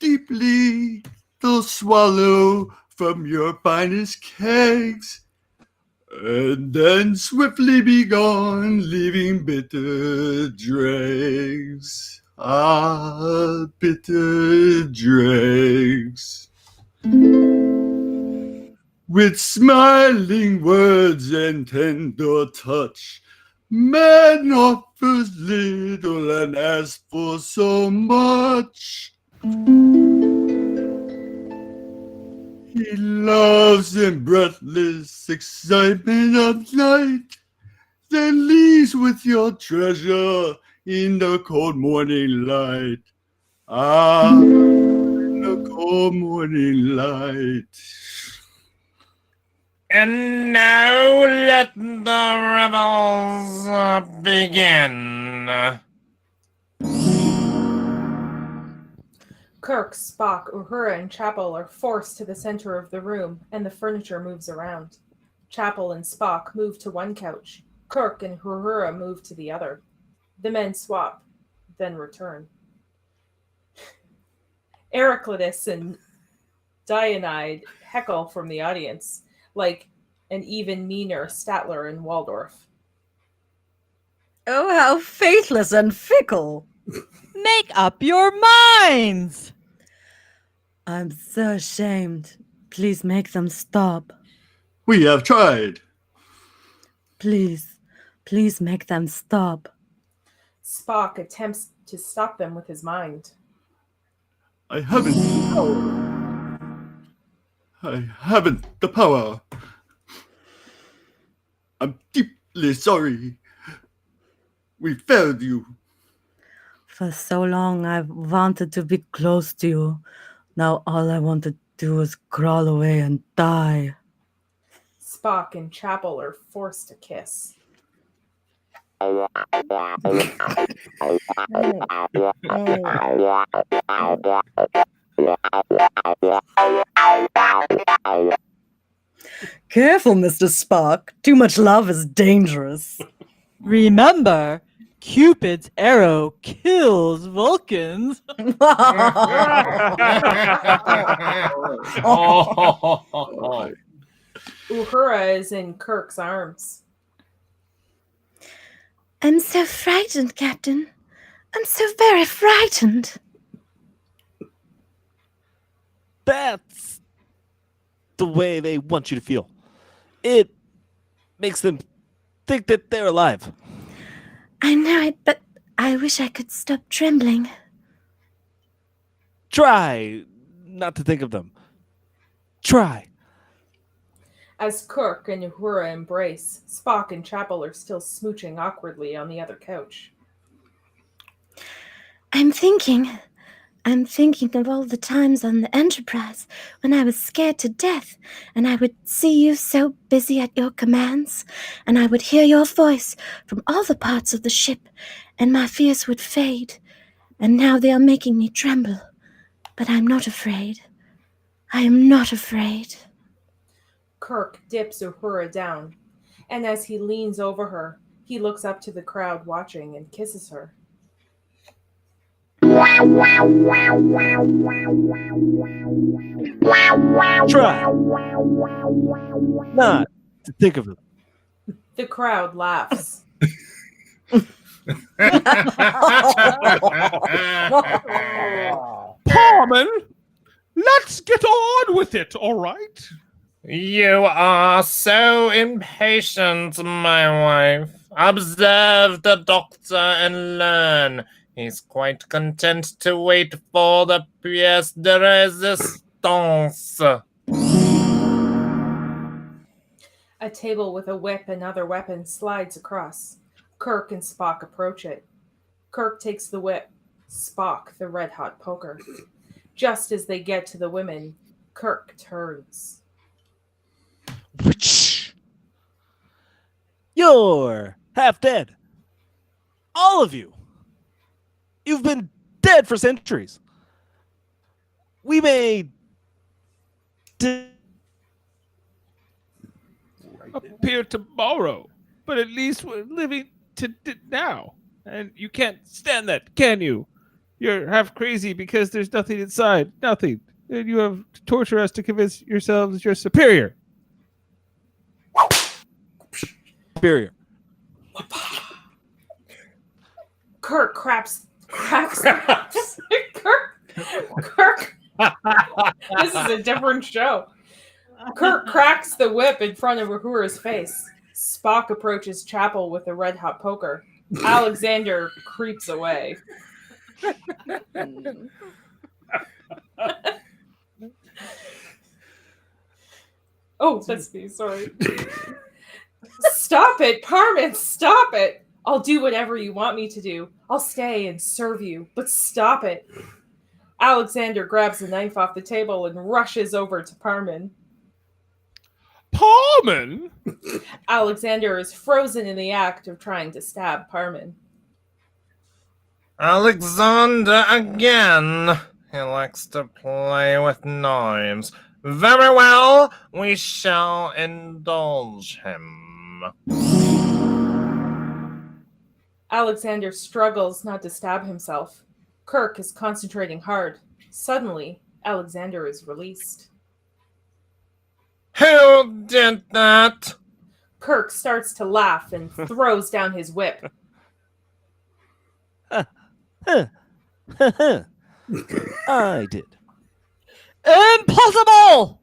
Deeply they'll swallow from your finest kegs, and then swiftly be gone, leaving bitter dregs. Ah, bitter dregs. With smiling words and tender touch, man offers little and asks for so much. He loves in breathless excitement of night, then leaves with your treasure in the cold morning light. Ah, in the cold morning light. And now let the revels begin. Kirk, Spock, Uhura, and Chapel are forced to the center of the room, and the furniture moves around. Chapel and Spock move to one couch. Kirk and Uhura move to the other. The men swap, then return. Eraclitus and Dionyd heckle from the audience, like an even meaner Statler and Waldorf. Oh, how faithless and fickle! Make up your minds! I'm so ashamed. Please make them stop. We have tried. Please, please make them stop. Spock attempts to stop them with his mind. I haven't the power. I'm deeply sorry. We failed you. For so long, I've wanted to be close to you. Now all I want to do is crawl away and die. Spock and Chapel are forced to kiss. Careful, Mr. Spock. Too much love is dangerous. Remember, Cupid's arrow kills Vulcans. Uhura is in Kirk's arms. I'm so frightened, Captain. I'm so very frightened. That's the way they want you to feel. It makes them think that they're alive. I know it, but I wish I could stop trembling. Try not to think of them. Try. As Kirk and Uhura embrace, Spock and Chapel are still smooching awkwardly on the other couch. I'm thinking of all the times on the Enterprise when I was scared to death, and I would see you so busy at your commands, and I would hear your voice from all the parts of the ship, and my fears would fade. And now they are making me tremble. But I'm not afraid. I am not afraid. Kirk dips Uhura down, and as he leans over her, he looks up to the crowd watching and kisses her. Try not to think of them. The crowd laughs. Parmen, let's get on with it, all right? You are so impatient, my wife. Observe the doctor and learn. He's quite content to wait for the pièce de résistance. A table with a whip and other weapons slides across. Kirk and Spock approach it. Kirk takes the whip, Spock the red-hot poker. Just as they get to the women, Kirk turns. You're half dead. All of you. You've been dead for centuries. We may appear tomorrow, but at least we're living to now. And you can't stand that, can you? You're half crazy because there's nothing inside. Nothing. And you have to torture us to convince yourselves you're superior. superior. Kirk cracks. Kirk. This is a different show. Kirk cracks the whip in front of Uhura's face. Spock approaches Chapel with a red-hot poker. Alexander creeps away. Oh, that's me. Sorry. Stop it, Parmen. Stop it. I'll do whatever you want me to do. I'll stay and serve you, but stop it. Alexander grabs a knife off the table and rushes over to Parmen. Parmen? Alexander is frozen in the act of trying to stab Parmen. Alexander again. He likes to play with knives. Very well, we shall indulge him. Alexander struggles not to stab himself. Kirk is concentrating hard. Suddenly, Alexander is released. Who did that? Kirk starts to laugh and throws down his whip. I did. Impossible!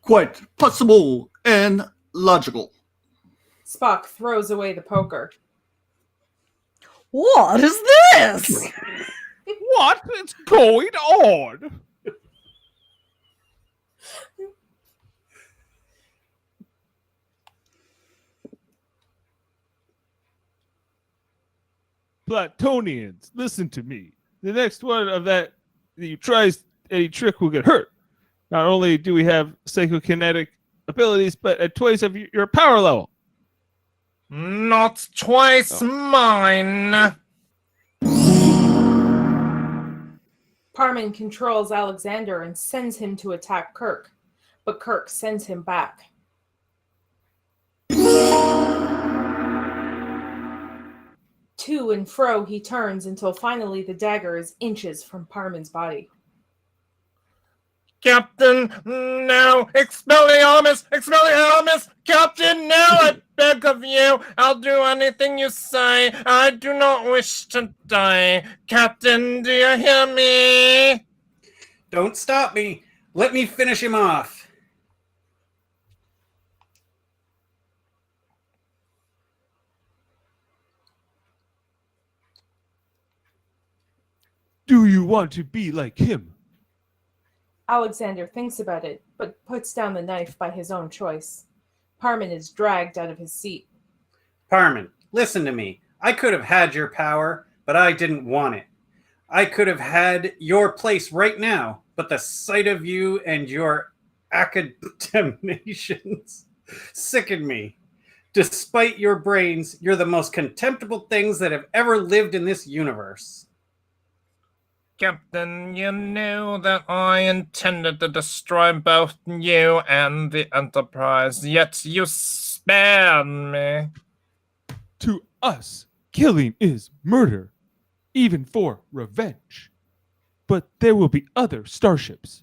Quite possible and logical. Spock throws away the poker. What is this? What is going on? Platonians, listen to me. The next one of that you tries any trick will get hurt. Not only do we have psychokinetic abilities, but at twice of your power level. Not twice mine. Parmen controls Alexander and sends him to attack Kirk, but Kirk sends him back. To and fro he turns until finally the dagger is inches from Parmen's body. Captain, no! Expelliarmus! Expelliarmus! Captain, no! I beg of you! I'll do anything you say! I do not wish to die! Captain, do you hear me? Don't stop me. Let me finish him off. Do you want to be like him? Alexander thinks about it, but puts down the knife by his own choice. Parmen is dragged out of his seat. Parmen, listen to me. I could have had your power, but I didn't want it. I could have had your place right now, but the sight of you and your academicians sickened me. Despite your brains, you're the most contemptible things that have ever lived in this universe. Captain, you knew that I intended to destroy both you and the Enterprise, yet you spared me. To us, killing is murder, even for revenge. But there will be other starships.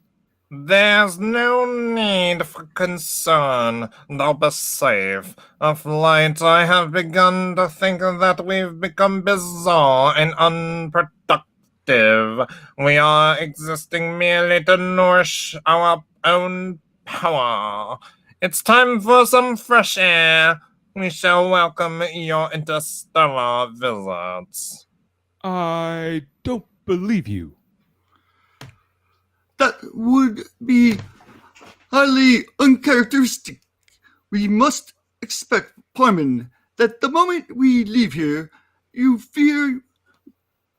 There's no need for concern. They'll be safe. Of late, I have begun to think that we've become bizarre and unproductive. productive. We are existing merely to nourish our own power. It's time for some fresh air. We shall welcome your interstellar visits. I don't believe you. That would be highly uncharacteristic. We must expect, Parmen, that the moment we leave here, you fear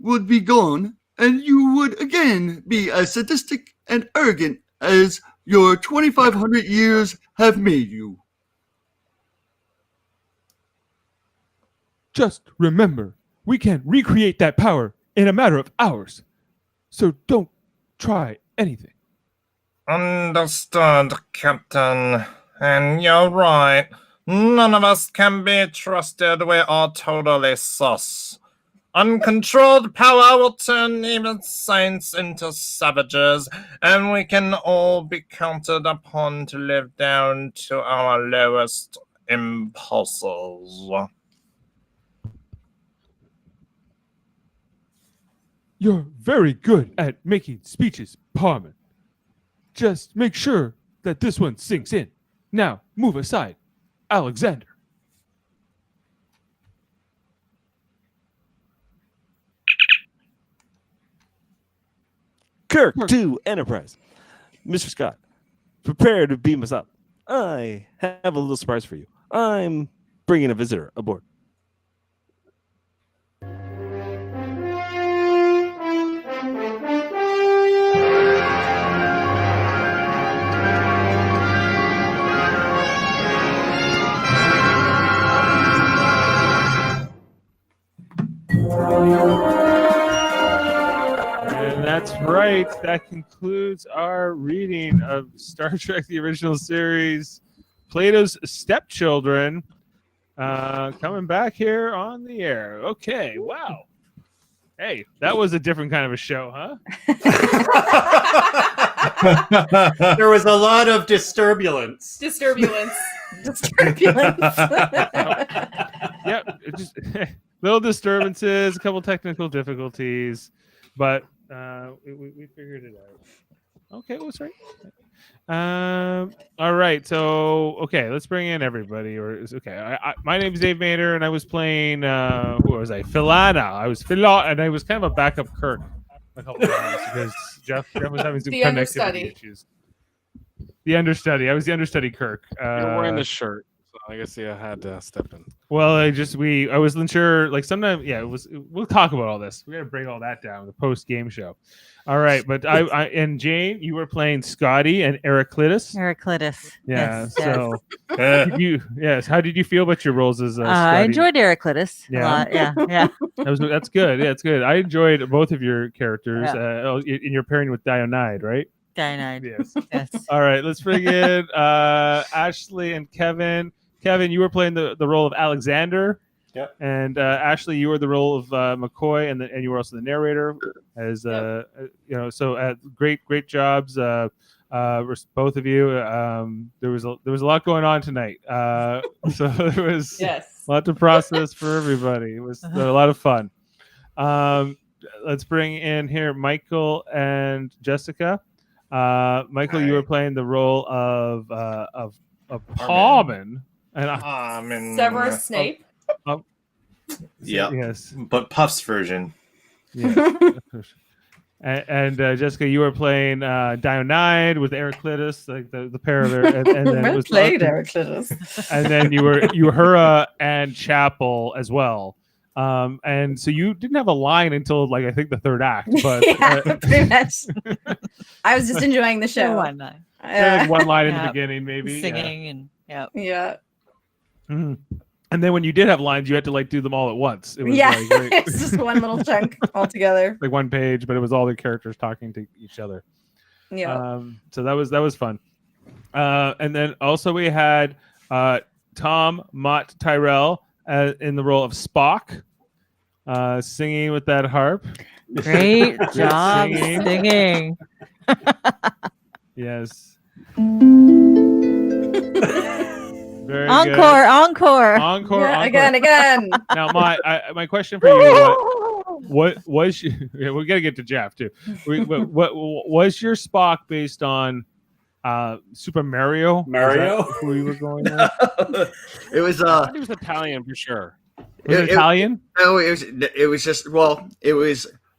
would be gone, and you would again be as sadistic and arrogant as your 2,500 years have made you. Just remember, we can recreate that power in a matter of hours. So don't try anything. Understood, Captain. And you're right. None of us can be trusted. We are totally sus. Uncontrolled power will turn even saints into savages, and we can all be counted upon to live down to our lowest impulses. You're very good at making speeches, Parmen. Just make sure that this one sinks in. Now, move aside. Alexander. Kirk to Enterprise. Mr. Scott, prepare to beam us up. I have a little surprise for you. I'm bringing a visitor aboard. And that's right. That concludes our reading of Star Trek, the original series, Plato's Stepchildren, coming back here on the air. Okay, wow. Hey, that was a different kind of a show, huh? There was a lot of disturbulence. Disturbulence. Yep, just little disturbances, a couple technical difficulties, but we figured it out. Okay, well, sorry. All right, so okay, let's bring in everybody. My name is Dave Maynard, and I was playing who was I? Philana. I was and I was kind of a backup Kirk a couple times because Jeff was having some The connectivity understudy. issues. The understudy. I was the understudy Kirk. You're wearing the shirt, so I guess I had to step in. Well, I wasn't sure. Like sometimes, we'll talk about all this. We got to break all that down. The post game show. All right, but I and Jane, you were playing Scotty and Heraclitus. Heraclitus. Yeah. Yes, yes. So, how did you feel about your roles as Scotty? I enjoyed Heraclitus a Yeah. lot. Yeah. That's good. Yeah, it's good. I enjoyed both of your characters in your pairing with Dionyd, right? Dionyd. Yes. Yes. All right, let's bring in Ashley and Kevin. Kevin, you were playing the role of Alexander. Yep. And Ashley, you were the role of McCoy, and you were also the narrator. As so great jobs, both of you. There was a lot going on tonight, so there was a lot to process for everybody. It was a lot of fun. Let's bring in here Michael and Jessica. Michael, you were playing the role of Parmen, and Severus Snape. Yeah. Yes. But Puff's version. Yes. and Jessica, you were playing Dionyd with Eraclitus, like the pair of their, and then Well played, Eraclitus. And then you were Uhura and Chapel as well. And so you didn't have a line until I think the third act, but pretty much. I was just enjoying the show. One line. one line in the beginning, maybe Singing and Yeah. Mm-hmm. And then when you did have lines, you had to do them all at once. It was it's just one little chunk all together. Like one page, but it was all the characters talking to each other. Yeah. So that was fun. And then also we had Tom, Mott, Tyrell in the role of Spock, singing with that harp. Great job singing. Yes. Very encore. good. Encore. Again. Now, my question for you. what was yeah, we gotta get to Jeff too. What was your Spock based on Super Mario? Mario? Was that who you were going with? It was I thought he was Italian for sure. Was it Italian? No, it was just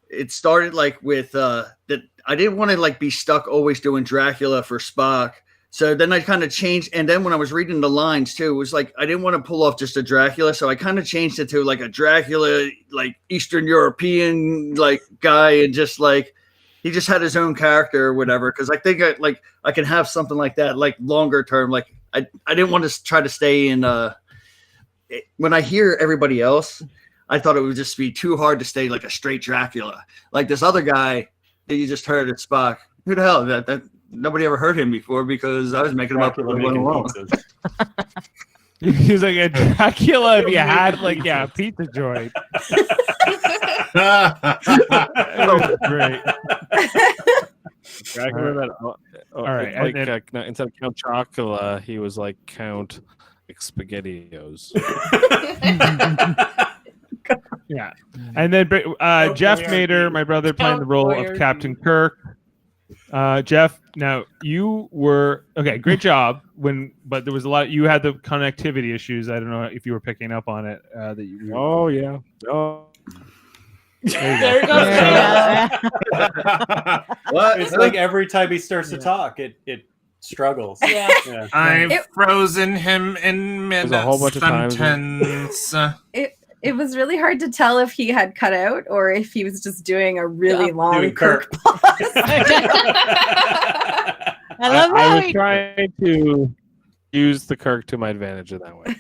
it started like with that I didn't want to like be stuck always doing Dracula for Spock. So then I kind of changed, and then when I was reading the lines too, it was like I didn't want to pull off just a Dracula, so I kind of changed it to like a Dracula, like Eastern European like guy, and just like he just had his own character or whatever. Because I think I can have something like that like longer term. Like I didn't want to try to stay in. When I hear everybody else, I thought it would just be too hard to stay like a straight Dracula, like this other guy that you just heard at Spock. Who the hell that nobody ever heard him before because I was making him up with one alone. He was like a Dracula if you had like a pizza joint. That was great. Dracula, all right, and like then- instead of Count Chocula, he was like Count Spaghettios. Yeah, and then Jeff Mader, my brother, playing the role of Captain Kirk. Jeff, now you were okay. Great job. But there was a lot. You had the connectivity issues. I don't know if you were picking up on it. That you. Oh yeah. Oh. There you go. What? It's like every time he starts to talk, it struggles. Yeah. Yeah. I've frozen him in There's a whole bunch of times mid-sentence. It was really hard to tell if he had cut out or if he was just doing a really long Doing Kirk Kirk. pause. I love I how was he. trying to use the Kirk to my advantage in that way.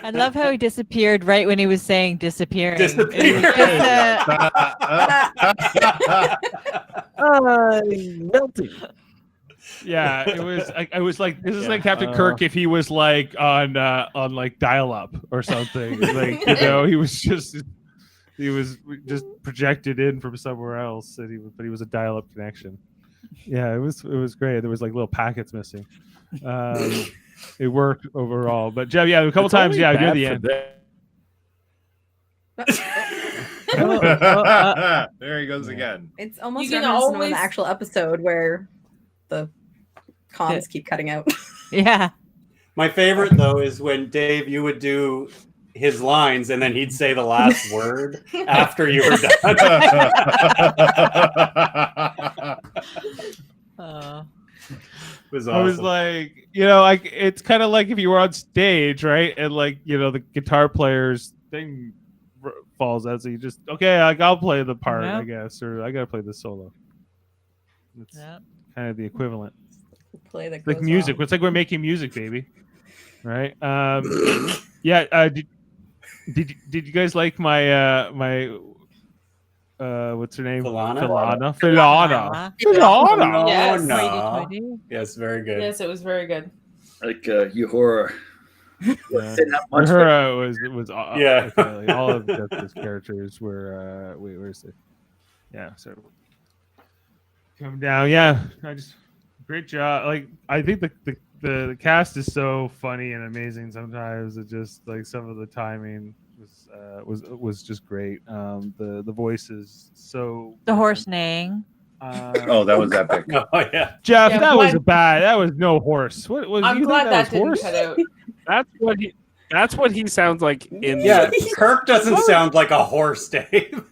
I love how he disappeared right when he was saying disappearing. Disappeared. It was just, Melting. Yeah, it was. I was like, this is like Captain Kirk if he was like on like dial-up or something. Like he was just projected in from somewhere else, but he was a dial-up connection. Yeah, it was great. There was like little packets missing. It worked overall, but Jeff, a couple times, near the end. There he goes again. It's almost You can reminiscent of always- an actual episode where the comms keep cutting out. yeah. My favorite though is when Dave, you would do his lines and then he'd say the last word after you were done. It was awesome. I was like, like it's kind of like if you were on stage, right? And like, the guitar player's thing falls out, so you just I'll play the part, Yeah. I guess, or I gotta play the solo. It's Yeah. kind of the equivalent. Play that It's like goes music. wrong. It's like we're making music, baby. Right? Yeah. Did you guys like my what's her name? Philana? Philana. Oh, Yes. no. Yes, very good. Yes, it was very good. Like Uhura. Yeah. Didn't have much, but Uhura was Yeah. like, all of Jessica's characters were where's it? Yeah, so come down. Yeah, great job. Like I think the cast is so funny and amazing sometimes. It just like some of the timing was just great. The voices so The horse neighing. Oh, that was epic. Oh yeah. Jeff, Yeah, that was what- that was no horse. What was I'm you glad think that was didn't horse? cut out. That's what he sounds like in Yeah, the Kirk doesn't sound like a horse, Dave.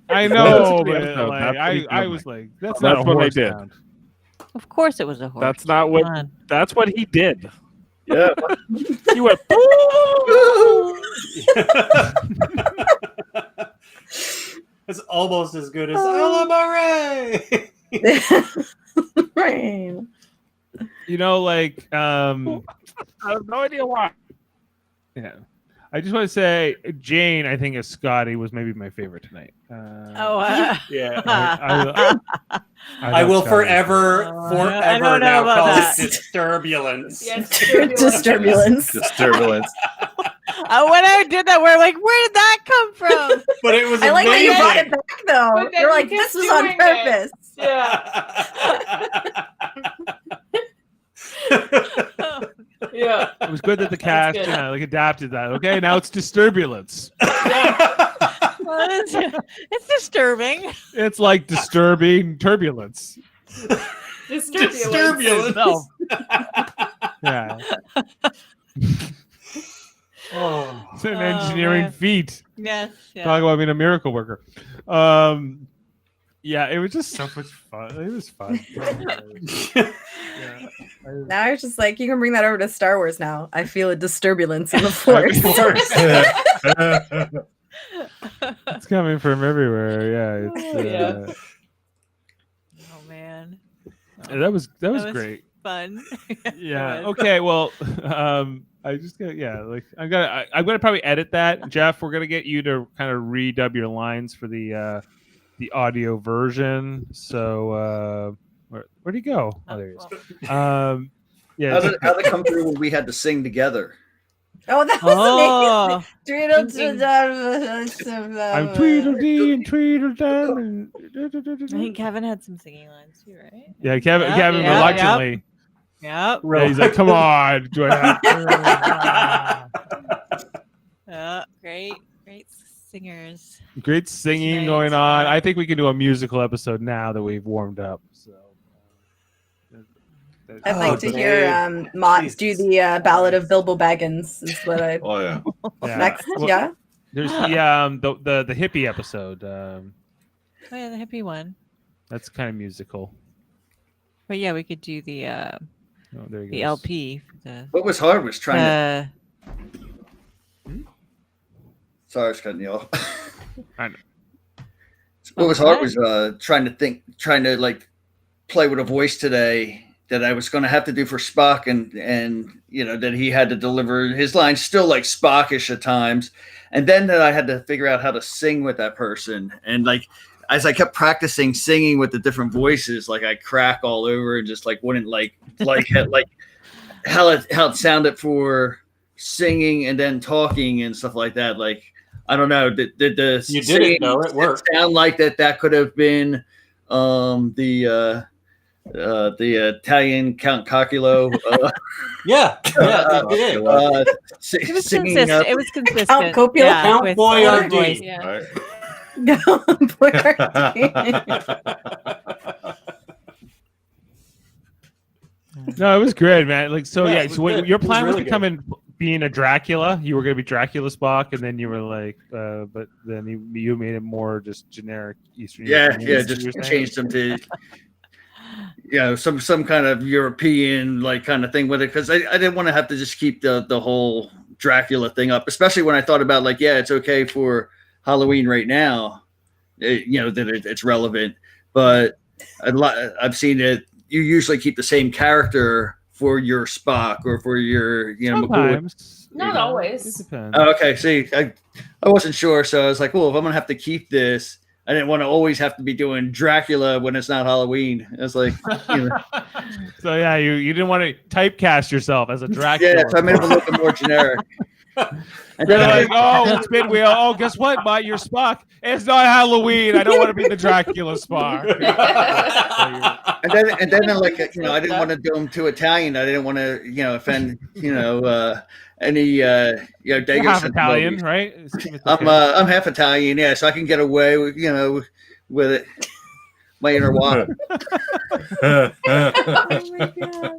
I Well, know, that's the but episode. like, That's what he I sounded was like, that's That's not a what I horse did. sound. Of course it was a horse. That's not what Come on. that's what he did. yeah. He went It's almost as good as Alamare. Right. Like I have no idea why. yeah. I just want to say Jane, I think as Scotty was maybe my favorite tonight. Yeah. I thought will Scotty was forever I don't know now about call that. it disturbulence. Yes, Disturbulence. Disturbance. When I did that, we're like, where did that come from? But it was I like that you brought it amazing. back though. But then You're you like, kept this was on doing it. purpose. Yeah. It was good that the cast good. adapted that. Okay, now it's disturbulence. Yeah. It's disturbing. It's like disturbing turbulence. Disturbulence. Itself. Yeah. Oh. It's an Oh, engineering man. feat. Yes. Yeah. Talk about being a miracle worker. Yeah, it was just so much fun. It was fun. Yeah. Now I was just like, you can bring that over to Star Wars now. I feel a disturbance in the force. It's coming from everywhere. Yeah, it's, Yeah. Oh man. that was was great. Fun. Yeah. It was. Okay. Well, I just got I'm gonna probably edit that. Jeff, we're gonna get you to kind of redub your lines for the audio version. So where'd he go? Oh, there he is. Yeah. How'd it come through when we had to sing together? Oh, that was Oh. amazing. I'm Tweedledee and Tweedledum. I think Kevin had some singing lines too, right? Yeah, Kevin Yep, Kevin yep, reluctantly. Yep. Yeah, he's like, come on, do I have to? Great singers. Great singing Nice. going on. I think we can do a musical episode now that we've warmed up. So I'd like to Oh, hear Mott Jesus. do the Ballad of Bilbo Baggins. Is what I Oh yeah. yeah. next. Well, Yeah. There's the hippie episode. Oh yeah, the hippie one. That's kind of musical. But yeah, we could do the Oh, there he the goes. LP. For the What was hard was trying to. Sorry, I was cutting you off. I know. What was hard was trying to like play with a voice today that I was going to have to do for Spock, and you know that he had to deliver his lines still like Spockish at times, and then that I had to figure out how to sing with that person, and like as I kept practicing singing with the different voices, like I crack all over and just like wouldn't like how it sounded for singing and then talking and stuff like that. Like I don't know, did the You did singing it, though. It worked. sound like that could have been the Italian Count Cocculo. Yeah, it did. it was Singing consistent. up. It was consistent. Count Copula? Yeah, Count with Boyardee. her voice. Yeah. Right. No, it was good, man. Like so, Yeah, yeah. it was So good. your It was plan was really to come in being a Dracula. You were going to be Dracula Spock, and then you were like, but then you made it more just generic Eastern. Yeah, European, yeah, is what just you were saying? changed them to some kind of European like kind of thing with it, because I didn't want to have to just keep the whole Dracula thing up, especially when I thought about like, yeah, it's okay for Halloween right now, it's relevant, but I've seen it. You usually keep the same character for your Spock or for your McCoy. Sometimes. Not It always. depends. Oh, okay. See, I wasn't sure, so I was like, well, if I'm gonna have to keep this, I didn't want to always have to be doing Dracula when it's not Halloween. It's like, So yeah, you didn't want to typecast yourself as a Dracula. yeah, so I made it a little bit more generic. And They're then like, oh, it's midwheel. Oh, guess what, Mott? You're Spock. It's not Halloween. I don't want to be the Dracula Spock. and then like I didn't want to do them too Italian. I didn't want to offend any You're Dago half Italian, sensibilities. right? I'm half Italian, yeah, so I can get away with with it. My inner walk. There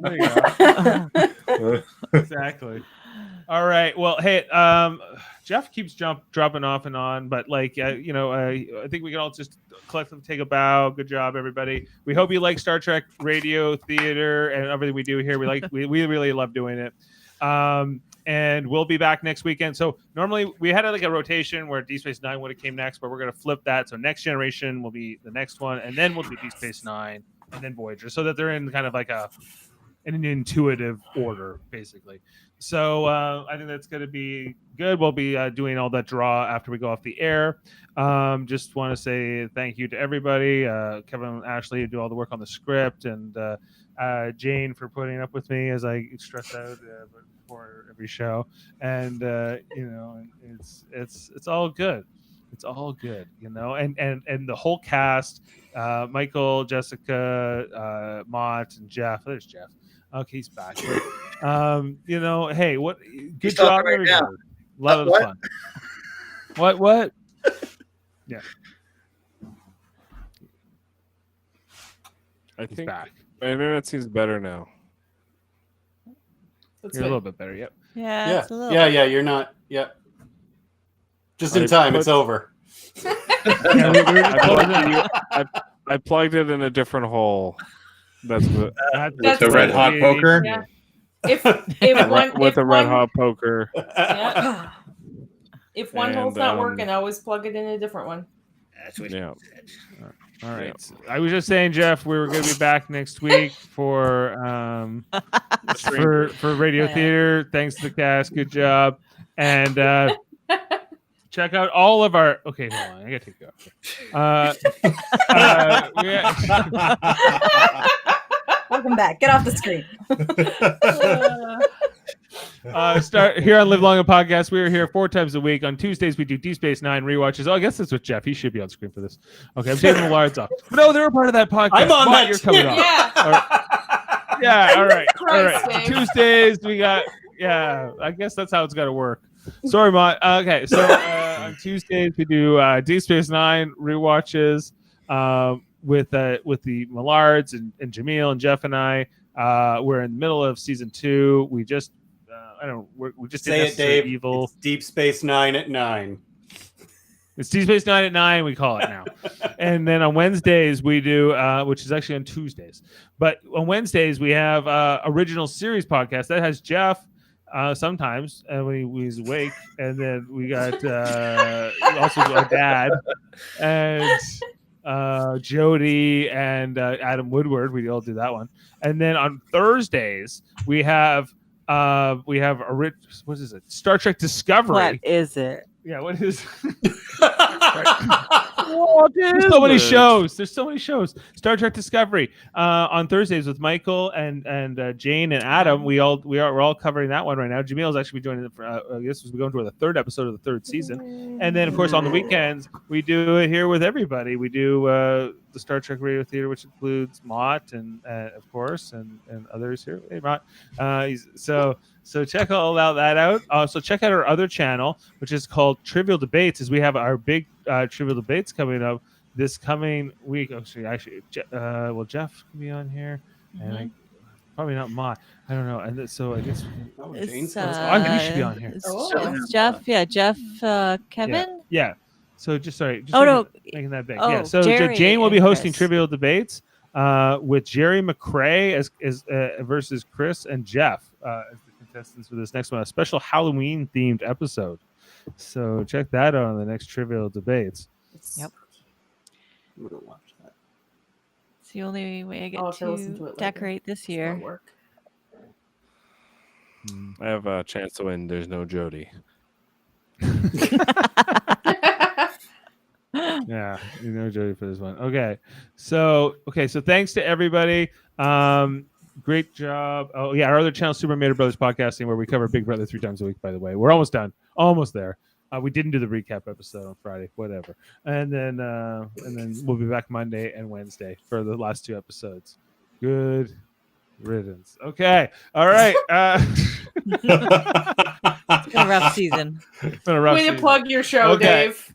you go. Exactly. All right. Well, hey, Jeff keeps dropping off and on, but like, I think we can all just collectively take a bow. Good job, everybody. We hope you like Star Trek radio, theater, and everything we do here. We really love doing it. And we'll be back next weekend. So normally we had like a rotation where Deep Space Nine would have came next, but we're going to flip that. So Next Generation will be the next one, and then we'll do Deep Space Nine, and then Voyager, so that they're in kind of like an intuitive order, basically. So I think that's going to be good. We'll be doing all that draw after we go off the air. Just want to say thank you to everybody. Kevin and Ashley who do all the work on the script, and Jane for putting up with me as I stress out before every show. And it's all good. It's all good, and the whole cast, Michael, Jessica, Mott, and Jeff. There's Jeff. Okay, he's back. Hey, good He's job, talking right everybody. now. A lot of What? fun. What? I He's think back. my internet seems better now. That's You're a good. little bit better. Yep. Yeah, Yeah, it's a little. yeah. You're not. Yep. Just in I time. put- It's over. Yeah, we were just closing. I plugged it in a different hole. That's what That's the red good. hot poker. Yeah. If one with if a red one, hot poker. yeah. If one hole's And, not working, always plug it in a different one. That's what Yeah. All right. So I was just saying, Jeff, we were going to be back next week for radio theater. Thanks to the cast. Good job. And check out all of our. Okay, hold on. I got to take it off. Welcome back. Get off the screen. Start here on Live Long and Podcast. We are here 4 times a week. On Tuesdays, we do Deep Space Nine rewatches. Oh, I guess that's with Jeff. He should be on screen for this. Okay, I'm taking the Millards off. No, they were part of that podcast. I'm on Mott, that you're coming off. Yeah. Yeah, all right. Christ, Dave. Tuesdays, we got, I guess that's how it's got to work. Sorry, Mott. Okay, so on Tuesdays, we do Deep Space Nine rewatches with the Millards and Jamil and Jeff and I. We're in the middle of season 2. We just, we just Say did it, Necessary Dave. Evil. It's Deep Space Nine at 9. It's Deep Space Nine at 9. We call it now. And then on Wednesdays we do, which is actually on Tuesdays. But on Wednesdays we have original series podcast that has Jeff sometimes when he's awake, and then we got also our dad and Jody and Adam Woodward. We all do that one. And then on Thursdays we have what is it? Star Trek Discovery. What is it? Yeah, what is? What There's so many shows. There's so many shows. Star Trek Discovery on Thursdays with Michael and Jane and Adam. We're all covering that one right now. Jamil's actually joining. I guess we're going to the 3rd episode of the 3rd season. And then of course on the weekends we do it here with everybody. We do the Star Trek Radio Theater, which includes Mott and of course and others here. Hey Mott. So check all that out. So check out our other channel, which is called Trivial Debates, as we have our big Trivial Debates coming up this coming week. Actually, Jeff can be on here, and probably not Mott. I don't know. And so I guess He should be on here. It's Jeff. Yeah, Jeff. Kevin. Yeah. So just making that big. Oh, yeah. So Jerry Jane will be and hosting Chris. Trivial Debates with Jerry McCray as versus Chris and Jeff as the contestants for this next one, a special Halloween themed episode. So check that out on the next Trivial Debates. Yep. I'm gonna watch that. It's the only way I get I'll have to listen to to it later. decorate this year. Work. I have a chance to win. There's no Jody. Yeah, Jody for this one. Okay, so thanks to everybody. Great job. Oh yeah, our other channel, Super Mario Brothers Podcasting, where we cover Big Brother 3 times a week. By the way, we're almost done, almost there. We didn't do the recap episode on Friday, whatever, and then we'll be back Monday and Wednesday for the last 2 episodes. Good riddance. Okay, all right. It's been a rough season. It's been a rough Way to season. plug your show, Okay. Dave.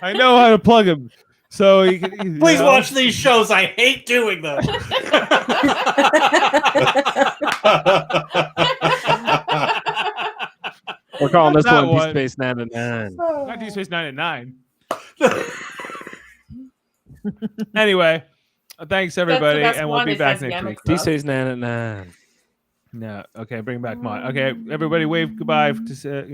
I know how to plug him. So you can, Please watch these shows. I hate doing them. We're calling this That one one. Deep Space 9 and 9. Not Deep Space 9 at 9. Anyway, thanks everybody, best and we'll one. be It back has next Gamma week. Deep Space 9 at 9. No, okay, bring back Mott. Okay, everybody, wave goodbye to